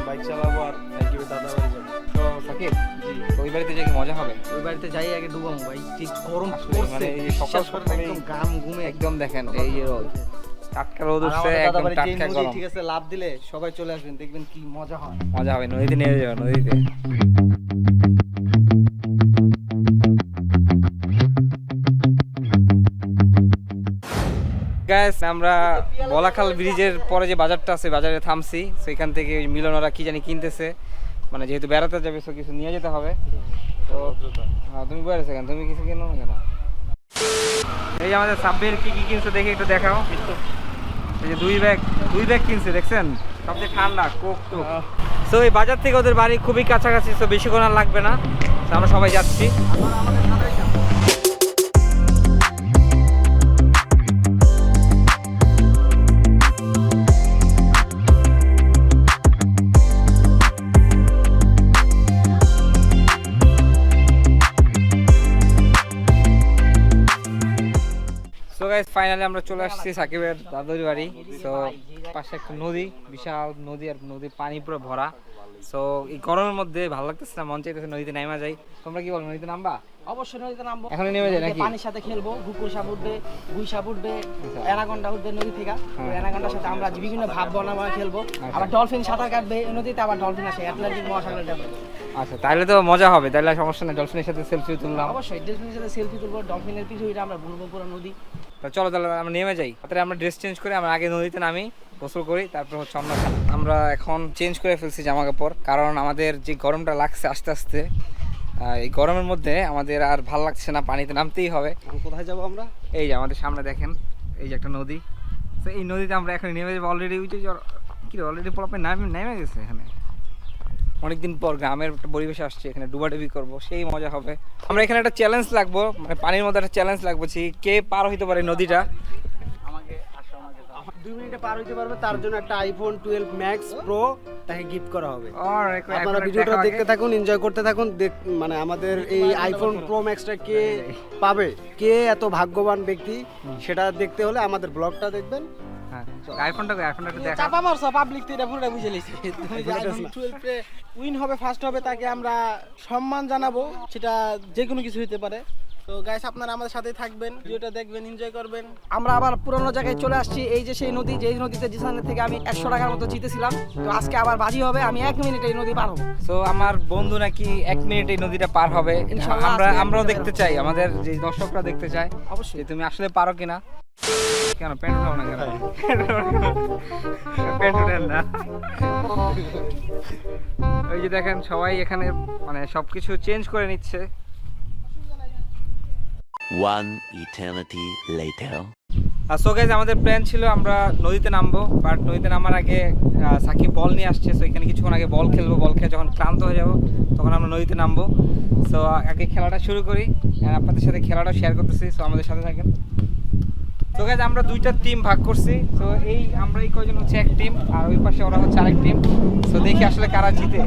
Bike চালাবো আর সাকিবের দাদা বাড়ি যাবো। তো সাকিব, ওই বাড়িতে যাই মজা হবে। ওই বাড়িতে যাই আগে ডুবামু ভাই, ঠিক গরম আসলে পড়ছে। মানে এই যে সকাল সকাল একদম গাম ঘুমে একদম দেখেন এই যে রোদ, টাটকা রোদ আর উঠছে, আমাদের একদম দাদাবাড়ির যে টাটকা নদী, গরম। ঠিক আছে, লাভ দিলে সবাই চলে আসবেন, দেখবেন কি মজা হয়। মজা হবে, নদীতে নেমে যাবে, নদীতে। গাইস, আমরা বলাখাল ব্রিজের পরে যে বাজারটা আছে, বাজারে থামছি। সেখান থেকে ওই মিলনরা কি জানি কিনতেছে, মানে যেহেতু বেড়াতে যাবে তো কিছু নিয়ে যেতে হবে। তো হ্যাঁ, তুমি বেড়েছো কেন? তুমি কিছু কিনো না কেন? এই আমাদের সাব্বির কি কি কিনছে দেখে একটু দেখাও। এই যে দুই ব্যাগ কিনছে, দেখছেন? সবচেয়ে ঠান্ডা কোক তো। তো এই বাজার থেকে ওদের বাড়ি খুবই কাছাকাছি, তো বেশিক্ষণ আর লাগবে না। তো আমরা সবাই যাচ্ছি। সো গাইস, ফাইনালি আমরা চলে আসছি সাকিবের দাদুর বাড়ি। সো পাশে একটা নদী, বিশাল নদী, আর নদীর পানি পুরো ভরা। সো এই গরমের মধ্যে ভালো লাগতেছে না, মন চাইতেছে নদীতে নামা যাই। তোমরা কি বলো, নদীতে নামবা? অবশ্যই নদীতে নামবো। এখনই নেমে যাই নাকি? পানির সাথে খেলবো, গুকুর সাপ উঠবে, গুই সাপ উঠবে, অ্যানাকন্ডা উঠবে নদী থেকে। ওই অ্যানাকন্ডার সাথে আমরা বিভিন্ন ভাব বনাবো, খেলবো। আবার ডলফিন সাঁতার কাটবে এই নদীতে, আবার ডলফিন আসে আটলান্টিক মহাসাগরে যাবে। আচ্ছা, তাহলে তো মজা হবে। তাহলে সমস্যা নেই, ডলফিনের সাথে সেলফি তুললাম। অবশ্যই ডলফিনের সাথে সেলফি তুলবো, ডলফিনের পিছু এটা আমরা ঘুরবো পুরো নদী। তো চলো তাহলে আমরা নেমে যাই। তাহলে আমরা ড্রেস চেঞ্জ করে আমরা আগে নদীতে নামি, গোসল করি, তারপর হচ্ছে অন্য খেলা। আমরা এখন চেঞ্জ করে ফেলছি জামা কাপড়, কারণ আমাদের যে গরমটা লাগছে আস্তে আস্তে, এই গরমের মধ্যে আমাদের আর ভাল লাগছে না, পানিতে নামতেই হবে। কোথায় যাবো আমরা? এই যে আমাদের সামনে দেখেন, এই যে একটা নদী। তো এই নদীতে আমরা এখন নেমে যাবো। অলরেডি ওই যে কি অলরেডি পোলাপে নেমে গেছে। এখানে অনেকদিন পর গ্রামের একটা পরিবেশে আসছে, এখানে ডুবাডুবি করবো, সেই মজা হবে। আমরা এখানে একটা চ্যালেঞ্জ লাগবো, মানে পানির মধ্যে একটা চ্যালেঞ্জ লাগবো যে কে পার হইতে পারে নদীটা। 2 মিনিটে পার হইতে পারবে, তার জন্য একটা আইফোন 12 ম্যাক্স প্রো তাকে গিফট করা হবে। আপনারা ভিডিওটা দেখতে থাকুন, এনজয় করতে থাকুন। মানে আমাদের এই আইফোন প্রো ম্যাক্সটা কে পাবে, কে এত ভাগ্যবান ব্যক্তি, সেটা দেখতে হলে আমাদের ব্লগটা দেখবেন। হ্যাঁ, আইফোনটা একটু দেখা। চাপা মারছো পাবলিক, তো এটা পুরোটা বুঝে লিছি। তুমি যে আইফোন 12 এ উইন হবে, ফার্স্ট হবে, তাকে আমরা সম্মান জানাবো। সেটা যে কোনো কিছু হতে পারে। তো গাইস, আপনারা আমাদের সাথেই থাকবেন, ভিডিওটা দেখবেন, এনজয় করবেন। আমরা আবার পুরনো জায়গায় চলে আসছি। এই যে সেই নদী, যেই নদীতে জিসানের থেকে আমি 100 টাকার মতো জিতেছিলাম। তো আজকে আবার বাজি হবে, আমি 1 মিনিটে এই নদী পার হবো। তো আমার বন্ধু নাকি 1 মিনিটে এই নদীটা পার হবে। ইনশাআল্লাহ আমরাও দেখতে চাই, আমাদের যে দর্শকরা দেখতে চায় অবশ্যই। যে তুমি আসলে পারো কিনা। কেন প্যান্ট উঠাও না কেন? প্যান্ট উঠেন না। ওই যে দেখেন সবাই এখানে মানে সবকিছু চেঞ্জ করে নিচ্ছে। One eternity later. So guys, আমাদের প্ল্যান ছিল আমরা নদীতে নামবো, বাট নদীতে নামার আগে সাকিব বল নিয়ে আসছে। সো এখানে কিছুক্ষণ আগে বল খেলবো, বল খেয়ে যখন ক্লান্ত হয়ে যাবো তখন আমরা নদীতে নামবো। সো আগে খেলাটা শুরু করি, আপনাদের সাথে খেলাটা শেয়ার করতেছি। সো আমাদের সাথে থাকেন। তো গাইজ, আমরা 2টা টিম ভাগ করছি। তো এই আমরা এই কয়জন হচ্ছে এক টিম, আর ওই পাশে ওরা হচ্ছে আরেক টিম। সো দেখি আসলে কারা জিতে।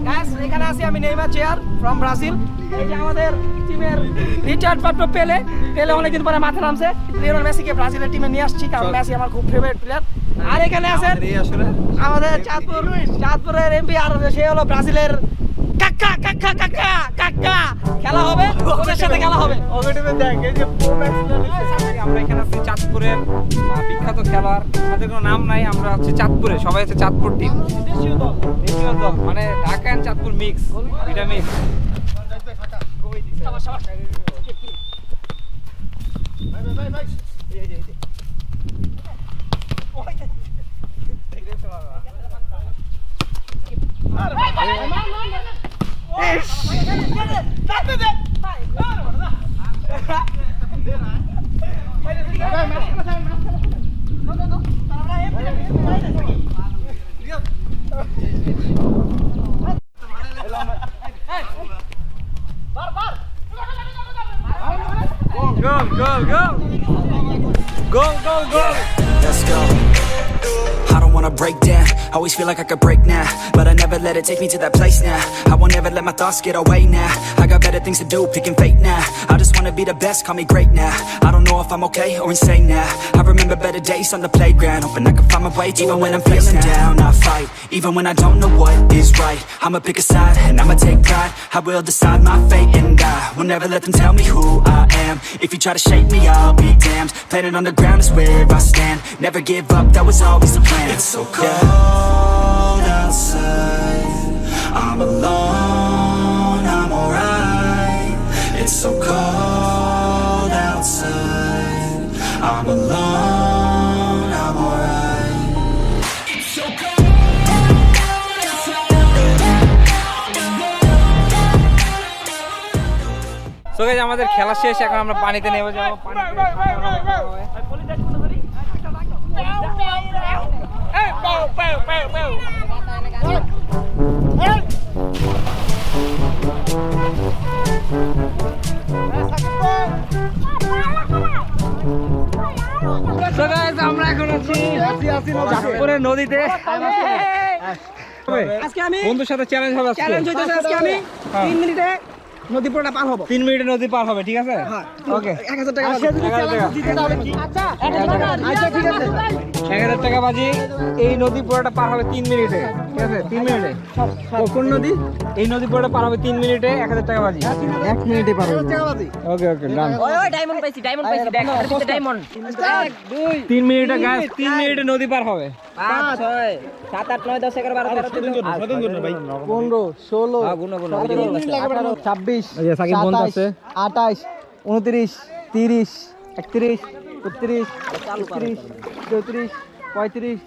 গাইস, এখানে আছি আমি, নেইমার চেয়ার ফ্রম ব্রাজিল। এই যে আমাদের টিমের রিচার্ড পাট্টো পেলে অনেকদিন পরে মাঠে নামছে। লিওনেল মেসিকে ব্রাজিলের টিমে নিয়ে আসছি, কারণ মেসি আমার খুব ফেভারিট প্লেয়ার। আর এখানে আছেন আমাদের চাঁদপুরের এমপি, আর সে হলো ব্রাজিলের কাকা কাকা কাকা কাকা। খেলা হবে, ওদের সাথে খেলা হবে। আমরা এখানে আছি চাঁদপুরের বিখ্যাত খেলোয়াড়। আমাদের কোনো নাম নাই, আমরা হচ্ছে চাঁদপুরে, সবাই হচ্ছে চাঁদপুর টিম। দেশীয় দল মানে ঢাকা এন্ড চাঁদপুর মিক্স, এটা mix. Let's go. I don't wanna break down, always feel like I could break now, but I never let it take me to that place now. I won't ever let my thoughts get away now. I got better things to do, picking fate now. I just wanna be the best, call me great now. I don't know if I'm okay or insane now. I remember better days on the playground, hoping I can find my way even when I'm feeling down. I fight, even when I don't know what is right. I'ma pick a side and I'ma take pride. I will decide my fate and I will never let them tell me who I am. If you try to shake me, I'll be damned. Planet on the ground is where I stand. Never give up, that was always the plan. It's so cold outside, I'm alone, I'm alright. It's so cold outside, I'm alone, I'm alright. It's so cold so guys আমাদের খেলা শেষ, এখন আমরা পানিতে নেমে যাবো। সো গাইস আমরা এখন আছি চাঁদপুরের নদীতে। আজকে আমি বন্ধুর সাথে চ্যালেঞ্জ হবে আজকে। চ্যালেঞ্জ হইতেছে আজকে আমি 3 মিনিটে নদী পুরোটা পার হবো। 3 মিনিটে নদী পার হবে, ঠিক আছে? ওকে 1000 টাকা আচ্ছা ঠিক আছে 1000 টাকা বাজি। এই নদী পুরোটা পার হবে 3 মিনিটে, ঠিক আছে? 3 মিনিটে। কোন নদী? এই নদী পুরোটা পার হবে 3 মিনিটে, 1000 টাকা বাজি। 1 মিনিটে পার হবে। ওকে ওকে ডান। ওই ডায়মন্ড পাইছি দেখ ডায়মন্ড 3 মিনিটে গাইস, 3 মিনিটে নদী পার হবে। 5 6 7 8 9 10 11 12 13 ভাই 15 16 গুনো 26 এই যে সাকিব বন্ধ আছে। 28 29 30 31 32 33 34 35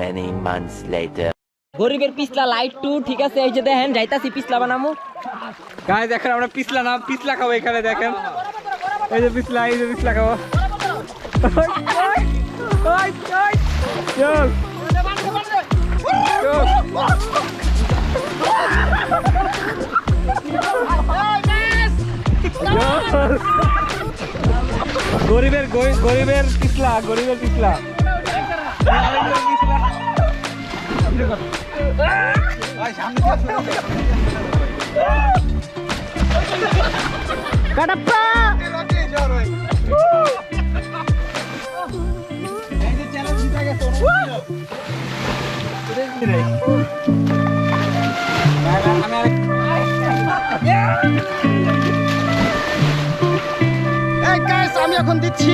Many months later. গরিবের পিছলা লাইট টু, ঠিক আছে? এই যে দেখেন যাইতাছি পিছলা বানামু। গাইস এখন আমরা পিছলা খাবো এখানে, দেখেন এই যে পিছলা, এই যে পিছলা খাবো। চল গরিবের পিছলা, গরিবের পিছলা। কাটাপ্পা এই গাইস আমি এখন দিচ্ছি।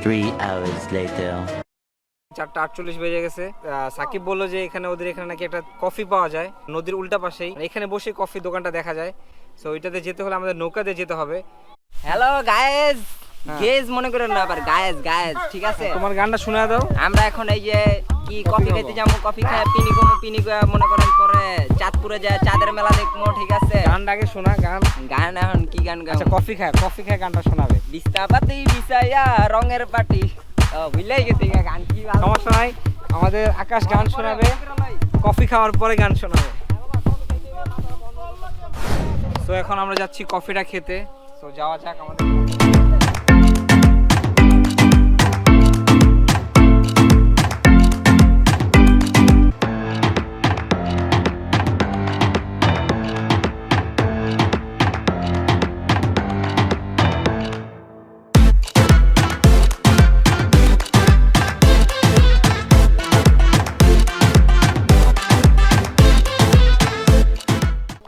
3 hours later. 4:48 বেজে গেছে। সাকিব বললো যে এখানে ওদের এখানে নাকি একটা কফি পাওয়া যায় নদীর উল্টা পাশেই, এখানে বসে কফি দোকানটা দেখা যায়। সো ওইটাতে যেতে হলে আমাদের নৌকাতে যেতে হবে। হ্যালো গায়েস, গেজ মনে করেন না আবার, গায়েস ঠিক আছে? তোমার গানটা শোনা দাও। আমরা এখন এই যে কি কফি খাইতে যাবো, কফি খায় পিনি মনে করেন পরে চাঁদপুরে যায় চাঁদের মেলা দেখবো, ঠিক আছে? গানটা আগে শোনা। গান এখন কি গান গাও? আচ্ছা কফি খায় গানটা শোনাবে। বিস্তাপাতি বিছাইয়া রঙের পাটি, বুঝলাই গেছি গান কি ভালো। সমস্যা নাই, আমাদের আকাশ গান শোনাবে, কফি খাওয়ার পরে গান শোনাবে। সো এখন আমরা যাচ্ছি কফিটা খেতে। সো যাওয়া যাক আমাদের।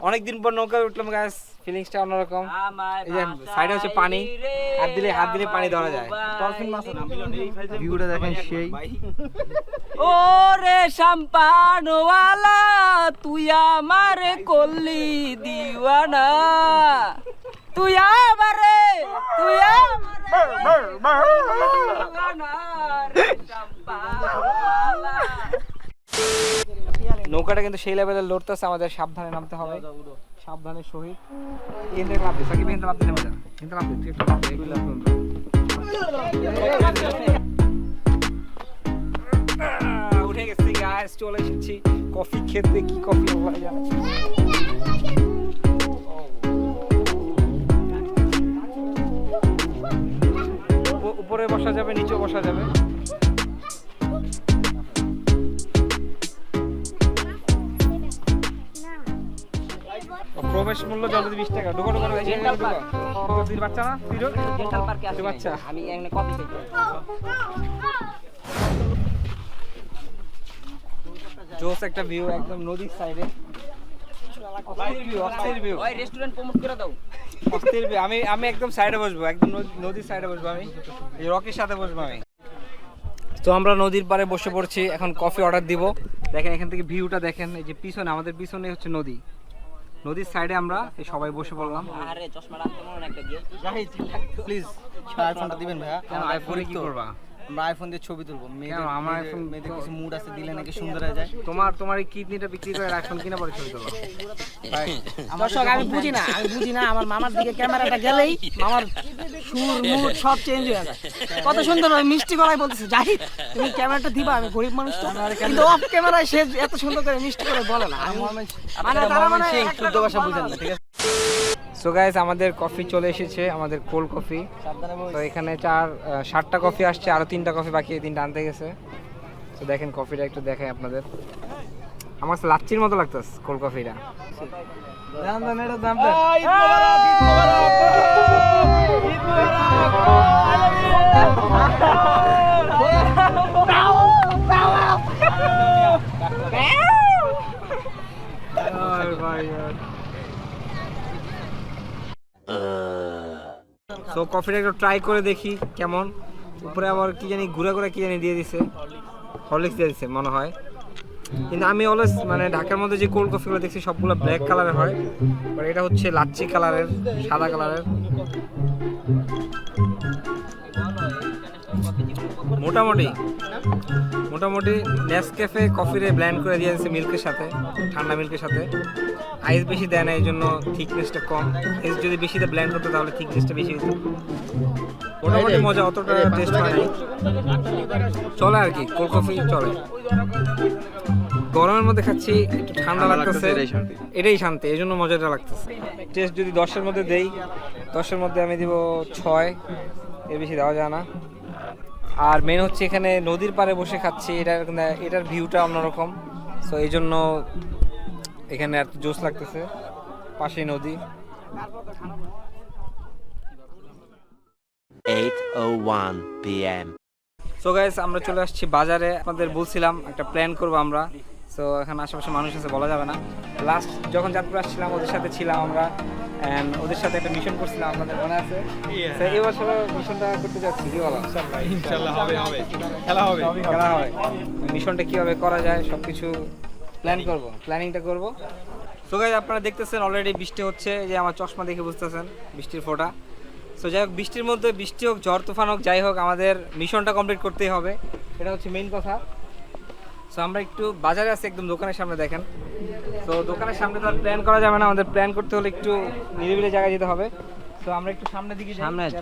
অনেকদিন পর নৌকায় উঠলাম গাইস, ফিলিংসটা অন্যরকম। এই যে সাইডে হচ্ছে পানি, হাত দিলে পানি ধরা যায়। ডলফিন মাছ না, ভিউটা দেখেন সেই। ও রে শাম্পানওয়ালা তুই আমারে করলি দিওয়ানা, তুই আমারে দিওয়ানা রে শাম্পানওয়ালা। নৌকাটা কিন্তু সেই লেভেলের লড়তেছে, আমাদের সাবধানে নামতে হবে, সাবধানে সহিত। এখান থেকে লাভ দিই, সাকিব এখান থেকে লাভ দিলে মজা, এখান থেকে লাভ দিই, তুই একটু লাভ দে, এগুলো লাভ দিই। উঠে গেছি গাইস, চলে এসেছি কফি খেতে। কি কফি আল্লাহ জানে। উপরে বসা যাবে, নিচেও বসা যাবে। প্রবেশ মূল্য জলদি 20 টাকা। ঢোকো ঢোকো ঢোকো, তুই বাচ্চা না? তুই ঢোক। ডেন্টাল পার্কে আসি বাচ্চা। আমি এখানে কফি খাইতে। জোস একটা ভিউ, একদম নদীর সাইডে। অস্থির ভিউ। ওই রেস্টুরেন্ট প্রমোট করে দাও। অস্থির ভিউ। আমি একদম সাইডে বসবো, একদম নদীর সাইডে বসবো। আমি এই রকির সাথে বসবো আমি। তো আমরা নদীর পাড়ে বসে পড়ছি, এখন কফি অর্ডার দিব। দেখেন এখান থেকে ভিউটা দেখেন, এই যে পিছনে, আমাদের পিছনে হচ্ছে নদী, নদীর সাইডে আমরা এই সবাই বসে পড়লাম। আরে চশমাটা আনতে মনে একটা গিয়ে প্লিজ আইফোনটা দিবেন ভাইয়া। কেন আইফোনে কি করবা? আমরা আইফোন দিয়ে ছবি তুলবো। কেন আমার আইফোন মেয়েদের কিছু মুড আছে, দিলে নাকি সুন্দর হয়ে যায়। তোমার এই কিডনিটা বিক্রি করে আইফোন কিনা পরে ছবি তোলো। দর্শক আমি বুঝি না, আমার মামার দিকে ক্যামেরাটা গেলেই মামার সুর মুড সব চেঞ্জ হয়ে যায়। কত সুন্দর ভাবে মিষ্টি গলায় বলতেছে, জাহিদ তুমি ক্যামেরাটা দিবা, আমি গরিব মানুষ তো, কিন্তু অফ ক্যামেরায় সে এত সুন্দর করে মিষ্টি করে বলে না। মানে তারা মানে শুদ্ধ ভাষা বুঝেন না, ঠিক আছে? সো গাইস, আমাদের কফি চলে এসেছে, আমাদের কোল্ড কফি। তো এখানে 7টা কফি আসছে, আরো 3টা কফি বাকি, 3টা আনতে গেছে। তো দেখেন কফিটা একটু দেখাই আপনাদের। আমার কাছে লাচ্ছির মতো লাগতেছে কোল্ড কফিটা। দাম দেন, এটা দাম দেন। সো কফিটা একটু ট্রাই করে দেখি কেমন। উপরে আবার কি জানি ঘুরে ঘুরে কি জানি দিয়ে দিছে, হরলিক্স দিয়ে দিছে মনে হয়। কিন্তু আমি অলওয়েজ মানে ঢাকার মধ্যে যে কোল্ড কফিগুলো দেখছি সবগুলো ব্ল্যাক কালারের হয়, বাট এটা হচ্ছে লাচ্ছি কালারের, সাদা কালারের। মোটামুটি নেসক্যাফে কফিরে ব্লেন্ড করে দিয়ে দিচ্ছে মিল্কের সাথে, ঠান্ডা মিল্কের সাথে। আইস বেশি দেয় না, এই জন্য থিকনেসটা কম। আইস যদি বেশি ব্লেন্ড হতো তাহলে থিকনেসটা বেশি হতো। মোটামুটি মজা, অতটা টেস্ট হয় নাই, চলে আর কি, কোল্ড কফি চলে। গরমের মধ্যে খাচ্ছি, একটু ঠান্ডা লাগতেছে, এটাই শান্তি, এই জন্য মজাটা লাগতেছে। টেস্ট যদি 10-এর মধ্যে দেই, 10-এর মধ্যে আমি দিব 6, এর বেশি দেওয়া যায় না। আর মেন হচ্ছে এখানে নদীর পাড়ে বসে খাচ্ছি, এটার ভিউটা অন্যরকম। সো এই জন্য এখানে এত জোশ লাগতেছে, পাশেই নদী। 8:01 p.m. সো গাইস, আমরা চলে আসছি বাজারে। আপনাদের বলছিলাম একটা প্ল্যান করবো আমরা। সো এখানে আশেপাশে মানুষ আছে, বলা যাবে না। লাস্ট যখন চাঁদপুর আসছিলাম ওদের সাথে ছিলাম আমরা, অ্যান্ড ওদের সাথে একটা মিশন করছিলাম, আপনাদের মনে আছে? তো এই বছর মিশনটা করতে যাচ্ছি, কি বলা? ইনশাআল্লাহ হবে, খেলা হবে। মিশনটা কিভাবে করা যায় সবকিছু প্ল্যানিংটা করব। সো গাইস, আপনারা দেখতেছেন অলরেডি বৃষ্টি হচ্ছে, যে আমার চশমা দেখে বুঝতেছেন বৃষ্টির ফোঁটা। সো যাই হোক, বৃষ্টির মধ্যে, বৃষ্টি হোক ঝড় তুফান হোক, যাই হোক আমাদের মিশনটা কমপ্লিট করতেই হবে, এটা হচ্ছে মেইন কথা। সো আমরা একটু বাজারে আছি, একদম দোকানের সামনে দেখেন। তো দোকানের সামনে তো আর প্ল্যান করা যাবে না, আমাদের প্ল্যান করতে হলে একটু নিরিবিলি জায়গায় যেতে হবে। তো আমরা একটু সামনের দিকে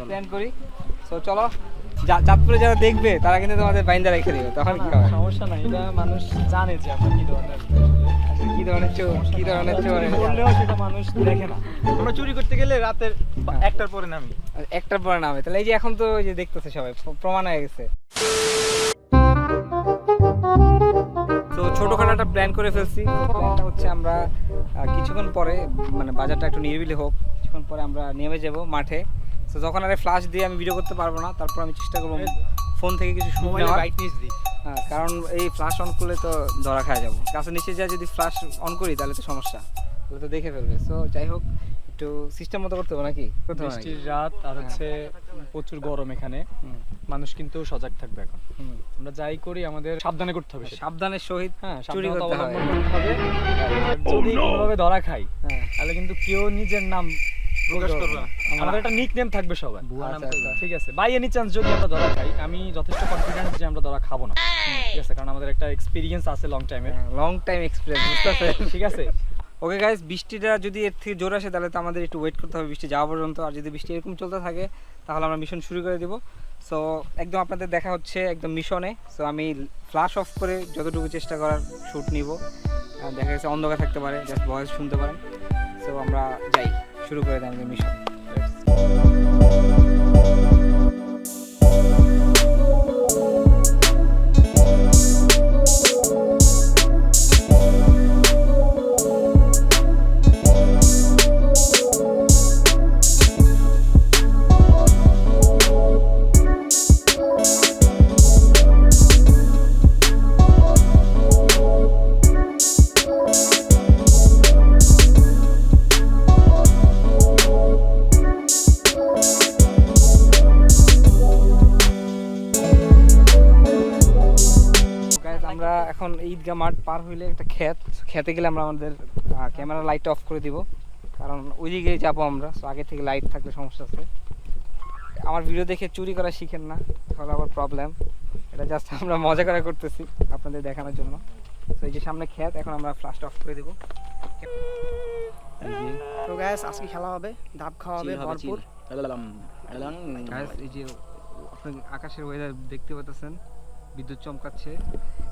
প্ল্যান করি। সো চলো, চাঁদপুরে যারা দেখবে তারা কিন্তু তোমাদের বাইন্দা রেখে দিবে, তখন কি হবে? সমস্যা নাই, এটা মানুষ জানে যে আমরা কি ধরনের চোর বললেও সেটা মানুষ দেখে না। আমরা চুরি করতে গেলে রাতের 1টার পরে নামি, একটার পরে নামে। তাহলে এই যে এখন তো ওই যে দেখতেছে সবাই, প্রমাণ হয়ে গেছে। তো ছোটখাটো একটা প্ল্যান করে ফেলছি। প্ল্যানটা হচ্ছে আমরা কিছুক্ষণ পরে, মানে বাজারটা একটু নিরিবিলি হোক, কিছুক্ষণ পরে আমরা নেমে যাব মাঠে। তো যখন আরে ফ্ল্যাশ দিয়ে আমি ভিডিও করতে পারবো না, তারপর আমি চেষ্টা করবো ফোন থেকে কিছু শুট নেওয়ার। হ্যাঁ, কারণ এই ফ্ল্যাশ অন করলে তো ধরা খাওয়া যাবো। গাছের নিচে যা যদি ফ্ল্যাশ অন করি তাহলে তো সমস্যা, ওগুলো তো দেখে ফেলবে। সো যাই হোক, একটু সিস্টেম মতো করতে হবে নাকি? করতে হবে নাকি? বৃষ্টির রাত আর হচ্ছে প্রচুর গরম এখানে, হুম, মানুষ কিন্তু সজাগ থাকবে এখন। হুম। আমরা যাই করি আমাদের সাবধানে করতে হবে সেটা। সাবধানের সহিত হ্যাঁ, চুরি সাবধানতা করতে হবে। অবলম্বন করতে হবে। আর যদি কোনোভাবে ধরা খাই হ্যাঁ। তাহলে কিন্তু কেউ নিজের নাম প্রকাশ করবে না। আমাদের একটা নিক নেম থাকবে সবার। আচ্ছা, আচ্ছা। ঠিক আছে, বাই এনি চান্স যদি আমরা ধরা খাই, আমি যথেষ্ট কনফিডেন্ট যে আমরা ধরা খাবো না। ঠিক আছে, কারণ আমাদের একটা এক্সপিরিয়েন্স আছে লং টাইমের। লং টাইম এক্সপিরিয়েন্স, বুঝতে পারছেন? ঠিক আছে, ওকে গাইস, বৃষ্টিটা যদি এর থেকে জোর আসে তাহলে তো আমাদের একটু ওয়েট করতে হবে বৃষ্টি যাওয়া পর্যন্ত। আর যদি বৃষ্টি এরকম চলতে থাকে তাহলে আমরা মিশন শুরু করে দেব। সো একদম আপনাদের দেখা হচ্ছে একদম মিশনে। সো আমি ফ্ল্যাশ অফ করে যতটুকু চেষ্টা করার শ্যুট নিব। দেখা গেছে অন্ধকার থাকতে পারে, জাস্ট ভয়েস শুনতে পারেন। সো আমরা যাই, শুরু করে দেয় আমাদের মিশন। Guys, আমরা এখন ঈদগাহ মাঠ পার হইলে একটা খেতে গেলে আমরা আমাদের ক্যামেরা লাইটটা অফ করে দিব, কারণ ওইদিকে যাবো আমরা। সো আগে থেকে লাইট থাকলে সমস্যা আছে। আমার ভিডিও দেখে চুরি করা শিখেন না, তাহলে আবার প্রবলেম। এটা জাস্ট আমরা মজা করে করতেছি আপনাদের দেখানোর জন্য। তো এই যে সামনে খেত, এখন আমরা ফ্ল্যাশটা অফ করে দেবো। তো গাইস, আজকে খেলা হবে, ডাব খাওয়া হবে ভরপুর। Guys, এই যে আপনি আকাশের ওয়েদার দেখতে পাচ্ছেন, বিদ্যুৎ চমকাচ্ছে,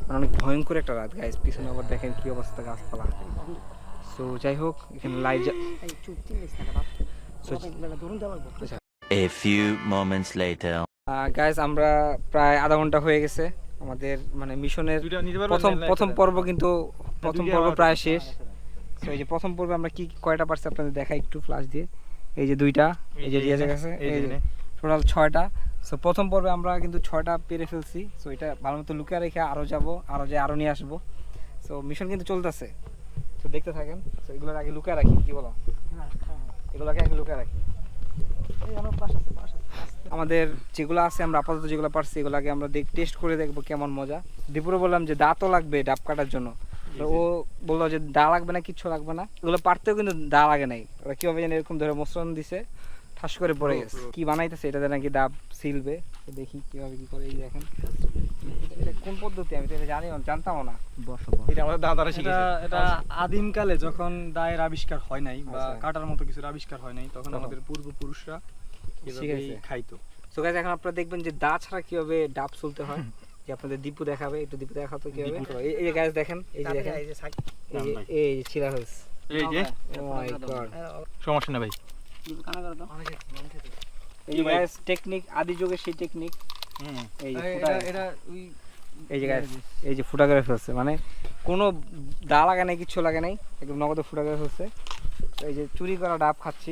মানে অনেক ভয়ঙ্কর একটা রাত গাইস। পিছনে আবার দেখেন কি অবস্থা গাছপালা। সো যাই হোক, এখানে light A few moments later. Guys, আমরা প্রায় আধা ঘন্টা হয়ে গেছে আমাদের মানে মিশনের প্রথম পর্ব, কিন্তু প্রথম পর্ব প্রায় শেষ। তো এই যে প্রথম পর্বে আমরা কি কয়টা পারছি আপনাদের দেখাই একটু ফ্ল্যাশ দিয়ে। এই যে 2টা, এই যে রিয়াজের কাছে, এই যে টোটাল 6টা। সো প্রথম পর্বে আমরা কিন্তু 6টা পেরে ফেলছি। সো এটা ভালো মতো লুকিয়ে রেখে আরও যাবো, আরও নিয়ে আসবো। সো মিশন কিন্তু চলতেছে, তো দেখতে থাকেন। সো এগুলোর আগে লুকিয়ে রাখি, কি বলো? এগুলোকে আগে লুকিয়ে রাখি। আমাদের যেগুলো আছে, আমরা আপাতত যেগুলো পারছি এগুলো আগে আমরা টেস্ট করে দেখবো কেমন মজা। দীপুরে বললাম যে দাঁতও লাগবে ডাব কাটার জন্য, তো ও বললো যে দা লাগবে না, কিচ্ছু লাগবে না। এগুলো পারতেও কিন্তু দা লাগে নাই। ওরা কীভাবে জানি এরকম ধরে মোসরণ দিছে, ঠাস করে পড়ে গেছে। কি বানাইতেছে এটাতে নাকি ডাব সিলবে, তো দেখি কিভাবে কি করে। এই দেখেন, এটা কোন পদ্ধতি আমি তো এটা জানতামও না। এটা আমাদের দাদারা শিখেছে। এটা আদিমকালে যখন দায়ের আবিষ্কার হয় নাই বা আচ্ছা। কাটার মতো কিছুর আবিষ্কার হয় নাই, তখন তখন। আমাদের পূর্বপুরুষরা শিখেছে। এভাবেই খাইতো। সো গাইস, এখন আপনারা দেখবেন যে দা ছাড়া কিভাবে ডাব চলতে হয়। যে আপনাদের দীপু দেখাবে, একটু দীপু দেখাতো কিভাবে। এই যে গাইস দেখেন, এই যে দেখেন, এই যে ছিলা হয়েছে। এই যে ও মাই গড, সমস্যা না ভাই। এই গাইস টেকনিক, আদি যুগের সেই টেকনিক। এই যে ফুটা, এই যে গাইস, এই যে ফুটা করে ফেলছে, মানে কোনো দা লাগে নাই, কিচ্ছু লাগে নাই, একদম নগদে ফুটা করে ফেলছে। তো এই যে চুরি করা ডাব খাচ্ছি।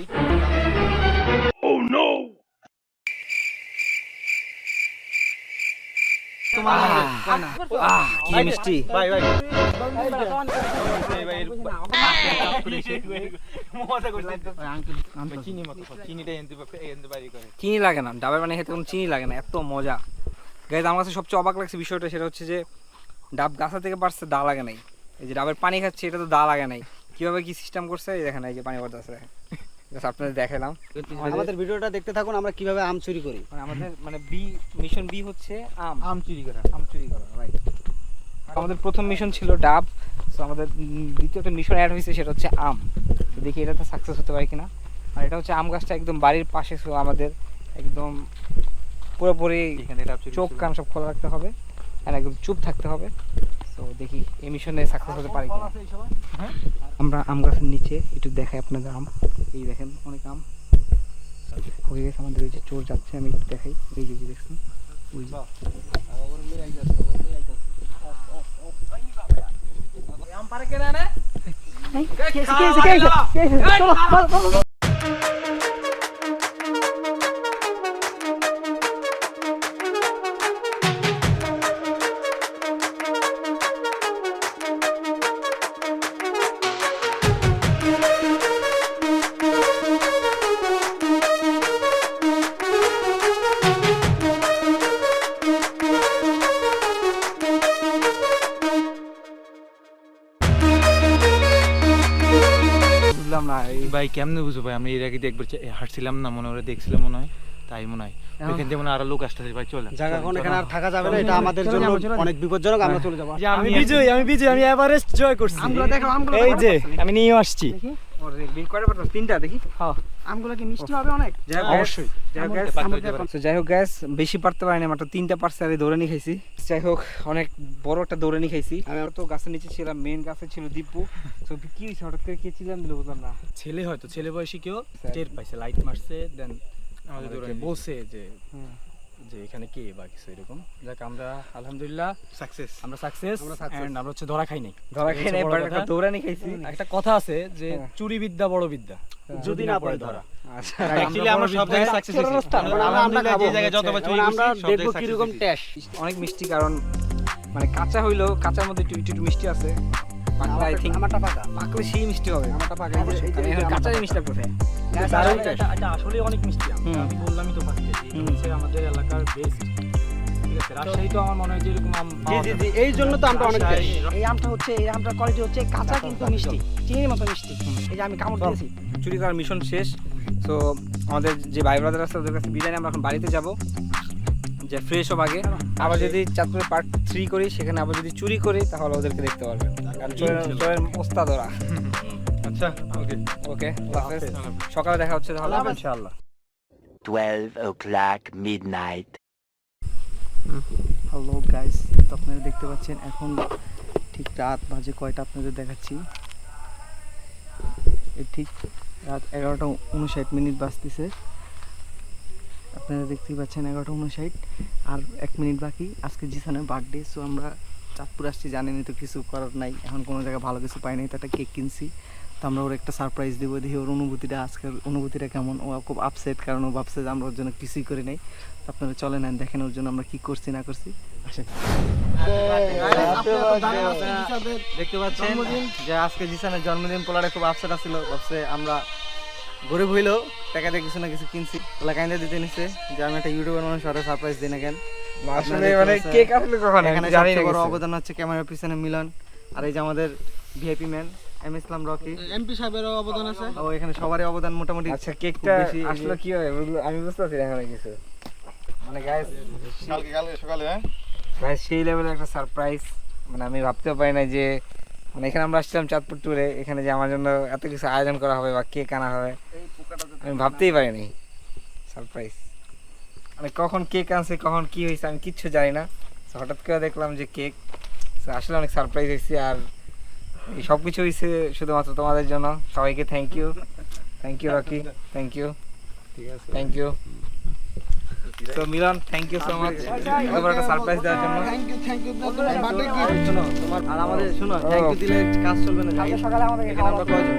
কি মিষ্টি ভাই ভাই চিনি লাগে না ডাবের পানি খেতে, কোনো চিনি লাগে না, এত মজা। গাইজ, আমার কাছে সবচেয়ে অবাক লাগছে বিষয়টা, সেটা হচ্ছে যে ডাব গাছা থেকে পারছে, দা লাগে নাই। এই যে ডাবের পানি খাচ্ছে, এটা তো দা লাগে নাই। কিভাবে কি সিস্টেম করছে এই দেখেন, এই যে পানি পড়তে আছে দেখেন। আপনাদের দেখালাম। আমাদের ভিডিওটা দেখতে থাকুন, আমরা কিভাবে আম চুরি করি। মানে আমাদের মানে মিশন বি হচ্ছে আম চুরি করা, রাইট। আমাদের প্রথম মিশন ছিল ডাব, তো আমাদের দ্বিতীয় একটা মিশন অ্যাড হয়েছে, সেটা হচ্ছে আম। তো দেখি এটাতে সাকসেস হতে পারে কিনা। আর এটা হচ্ছে আম গাছটা একদম বাড়ির পাশে ছিল আমাদের, একদম পুরোপুরি চোখ কান সব খোলা রাখতে হবে আর একদম চুপ থাকতে হবে। তো দেখি এই মিশনে সাকসেস হতে পারি কিনা। আমরা আম গাছের নিচে একটু দেখাই আপনাদের আম, এই দেখেন অনেক আম হয়ে গেছে আমাদের। ওই যে চোর যাচ্ছে, আমি একটু দেখাই, এই যে দেখছেন ওই যে আম পারে কেনা না। বুঝলাম না ভাই কেমনে বুঝবো ভাই, আমি এর আগে একবার হাঁটছিলাম না, মনে হয় দেখছিলাম, মনে হয় তাই মনে হয় এখান থেকে মনে হয় আরো লোক আসতেছে ভাই। চলে জায়গা কোন এখানে আর থাকা যাবে না, এটা আমাদের জন্য অনেক বিপজ্জনক, আমরা চলে যাবো। আমি বিজয়, আমি এভারেস্ট জয় করছি। আমগুলো দেখো, আমগুলো এই যে দেখো। আমি নিয়ে আসছি। ওরে বিল কয়টা পারতো? 3টা দেখি। হ্যাঁ, আমগুলো কি মিষ্টি হবে অনেক? অবশ্যই। যাই হোক গ্যাস বেশি পারতে পারিনি, মাত্র 3টা পারছে আর দৌড়ে নিয়ে খাইছি। যাই হোক অনেক বড় একটা দৌড়ে নিয়ে খাইছি। আমি তো গাছের নিচে ছিলাম, মেন গাছে ছিল দীপু। তো কি হয়েছে হঠাৎ করে, কে ছিলাম দিল বুঝলাম না। ছেলে হয়তো ছেলে বয়সী কেউ টের পাইছে, লাইট মারছে, দেন আমাদের বলছে যে যে এখানে কে বা কিছু এরকম। যাক আমরা আলহামদুলিল্লাহ সাকসেস, আমরা সাকসেস এন্ড আমরা হচ্ছে ধরা খাই নাই, ধরা খাই নাই, বাট একটা দৌড়ে নিয়ে খাইছি। একটা কথা আছে যে চুরি বিদ্যা বড় বিদ্যা, যদি না পড়ে ধরা। আচ্ছা অ্যাকচুয়ালি আমরা সব জায়গায় সাকসেস হয়েছি, আলহামদুলিল্লাহ যে জায়গায় যতবার চুরি করছি সব দেখবো জায়গায় কি রকম টেস্ট। অনেক মিষ্টি, কারণ মানে কাঁচা হইলো, কাঁচার মধ্যে একটু একটু মিষ্টি আছে। পাকলে আই থিঙ্ক আমারটা পাকা, পাকলে সেই মিষ্টি হবে। আমারটা পাকা। কাঁচাই মিষ্টি লাগবে। এটা আসলে অনেক মিষ্টি। আমি বললামই তো ফার্স্টে যে হচ্ছে আমাদের এলাকার বেস্ট। ঠিক আছে, রাজশাহী তো আমার মনে হয় যে এরকম আম জি জি জি, এই জন্য তো আমরা অনেক টেস্ট। এই আমটা হচ্ছে, এই আমটার কোয়ালিটি হচ্ছে কাঁচা কিন্তু মিষ্টি, চিনির মতো মিষ্টি। এই যে আমি কামড় দিয়েছি। চুরি করার মিশন শেষ। তো আমাদের যে ভাই ব্রাদার আছে ওদের কাছে বিদায় নিয়ে আমরা এখন বাড়িতে যাব, যে ফ্রেশ হব আগে। আবার যদি চাঁদপুরে পার্ট 3 করি, সেখানে আবার যদি চুরি করি তাহলে ওদেরকে দেখতে পারবেন, কারণ চোরের ওস্তাদ ওরা। আচ্ছা ওকে ওকে, সকালে দেখা হচ্ছে তাহলে ইনশাআল্লাহ। 12 o'clock midnight. হ্যালো গাইস, তো আপনারা দেখতে পাচ্ছেন এখন ঠিক রাত বাজে কয়টা আপনাদের দেখাচ্ছি। এই ঠিক রাত 11:59 বাজতেছে। আপনারা দেখতেই পাচ্ছেন 11:59 আর 1 মিনিট বাকি। আজকে জিসানের বার্থডে, সো আমরা চাঁদপুর আসছি, জানেনই তো, কিছু করার নাই। এখন কোনো জায়গায় ভালো কিছু পাই নাই, তো একটা কেক কিনছি। তো আমরা ওর একটা সারপ্রাইজ দেবো, দেখি ওর অনুভূতিটা, আজকের অনুভূতিটা কেমন। ও খুব আপসেট, কারণ ও ভাবছে যে আমরা ওর জন্য কিছুই করি নাই। তো আপনারা চলে নেন, দেখেন ওর জন্য আমরা কি করছি না করছি। আসেন। দেখতে পাচ্ছেন যে আজকে জিসানের জন্মদিন, পোলারে খুব আপসেট আছিল, ভাবছে আমরা গরিব হইলেও টাকা দিয়ে কিছু না কিছু কিনছি। ওলা কাইন্দা দিতে নিচ্ছে যে আমি একটা ইউটিউবার মানুষ, আরো সারপ্রাইজ দিই না কেন। আসলে মানে কেক আসলে কখন এখানে জানি না সবচেয়ে বড় কিছু। অবদান হচ্ছে ক্যামেরার পিছনে মিলন, আর এই যে আমাদের ভিআইপি ম্যান এম ইসলাম রকি, এমপি সাহেবেরও অবদান আছে। ও এখানে সবারই অবদান মোটামুটি। আচ্ছা কেকটা বেশি এই যে- আসলে কি হয় আমি বুঝতে পারছি না এখানে কিছু, মানে গাইস কালকে সকালে গাইস সেই লেভেলের একটা সারপ্রাইজ, মানে আমি ভাবতেও পারি না যে মানে এখানে আমরা আসছিলাম চাঁদপুর ট্যুরে, এখানে যে আমার জন্য এত কিছু আয়োজন করা হবে বা কেক আনা হবে আমি ভাবতেই পারিনি। সারপ্রাইজ মানে কখন কেক আনছে, কখন কি হয়েছে আমি কিচ্ছু জানি না। So, হঠাৎ করে দেখলাম যে কেক, আসলে অনেক সারপ্রাইজ হয়েছে। আর এই সব কিছু হয়েছে শুধুমাত্র তোমাদের জন্য। সবাইকে thank you Rocky, thank you, thank you. তো Milon, thank you so much এত বড় একটা সারপ্রাইজ দেওয়ার জন্য। শোনো তোমার আর আমাদের, শোনো, থ্যাংক ইউ দিলে কাজ চলবে না। কালকে সকালে আমাদের এখানে আমরা কয়জন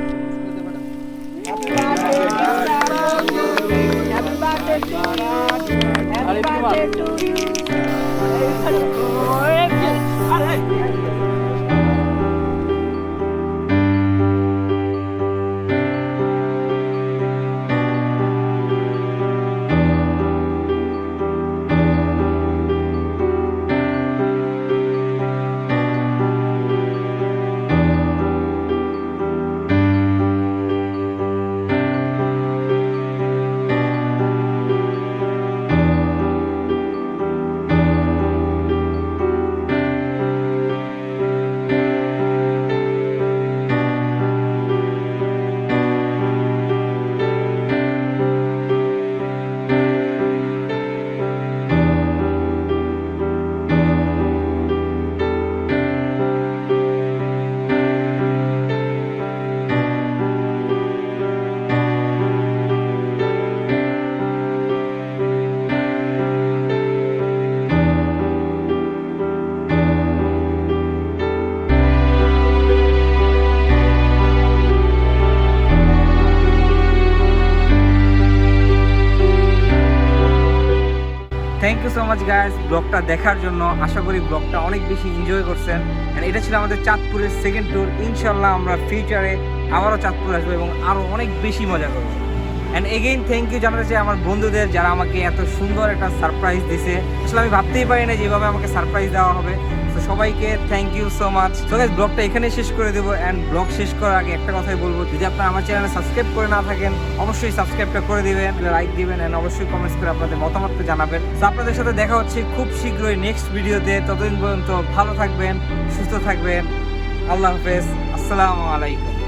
thank you so much guys ব্লগটা দেখার জন্য। আশা করি ব্লগটা অনেক বেশি এনজয় করছেন। অ্যান্ড এটা ছিল আমাদের চাঁদপুরের সেকেন্ড ট্যুর। ইনশাল্লাহ আমরা ফিউচারে আবারও চাঁদপুর আসবো এবং আরও অনেক বেশি মজা করবো। অ্যান্ড এগেইন থ্যাংক ইউ জানাতে চাই আমার বন্ধুদের, যারা আমাকে এত সুন্দর একটা সারপ্রাইজ দিছে। আসলে আমি ভাবতেই পারি না যেভাবে আমাকে সারপ্রাইজ দেওয়া হবে। তো সবাইকে thank you so much. So guys ব্লগটা এখানে শেষ করে দেবো, অ্যান্ড ব্লগ শেষ করার আগে একটা কথাই বলবো, যদি আপনারা আমার চ্যানেলে সাবস্ক্রাইব করে না থাকেন অবশ্যই সাবস্ক্রাইবটা করে দিবেন, লাইক দিবেন, অ্যান্ড অবশ্যই কমেন্টস করে আপনাদের মতামতটা জানাবেন। তো আপনাদের সাথে দেখা হচ্ছে খুব শীঘ্রই নেক্সট ভিডিওতে। ততদিন পর্যন্ত ভালো থাকবেন, সুস্থ থাকবেন। আল্লাহ হাফেজ, আসসালামু আলাইকুম।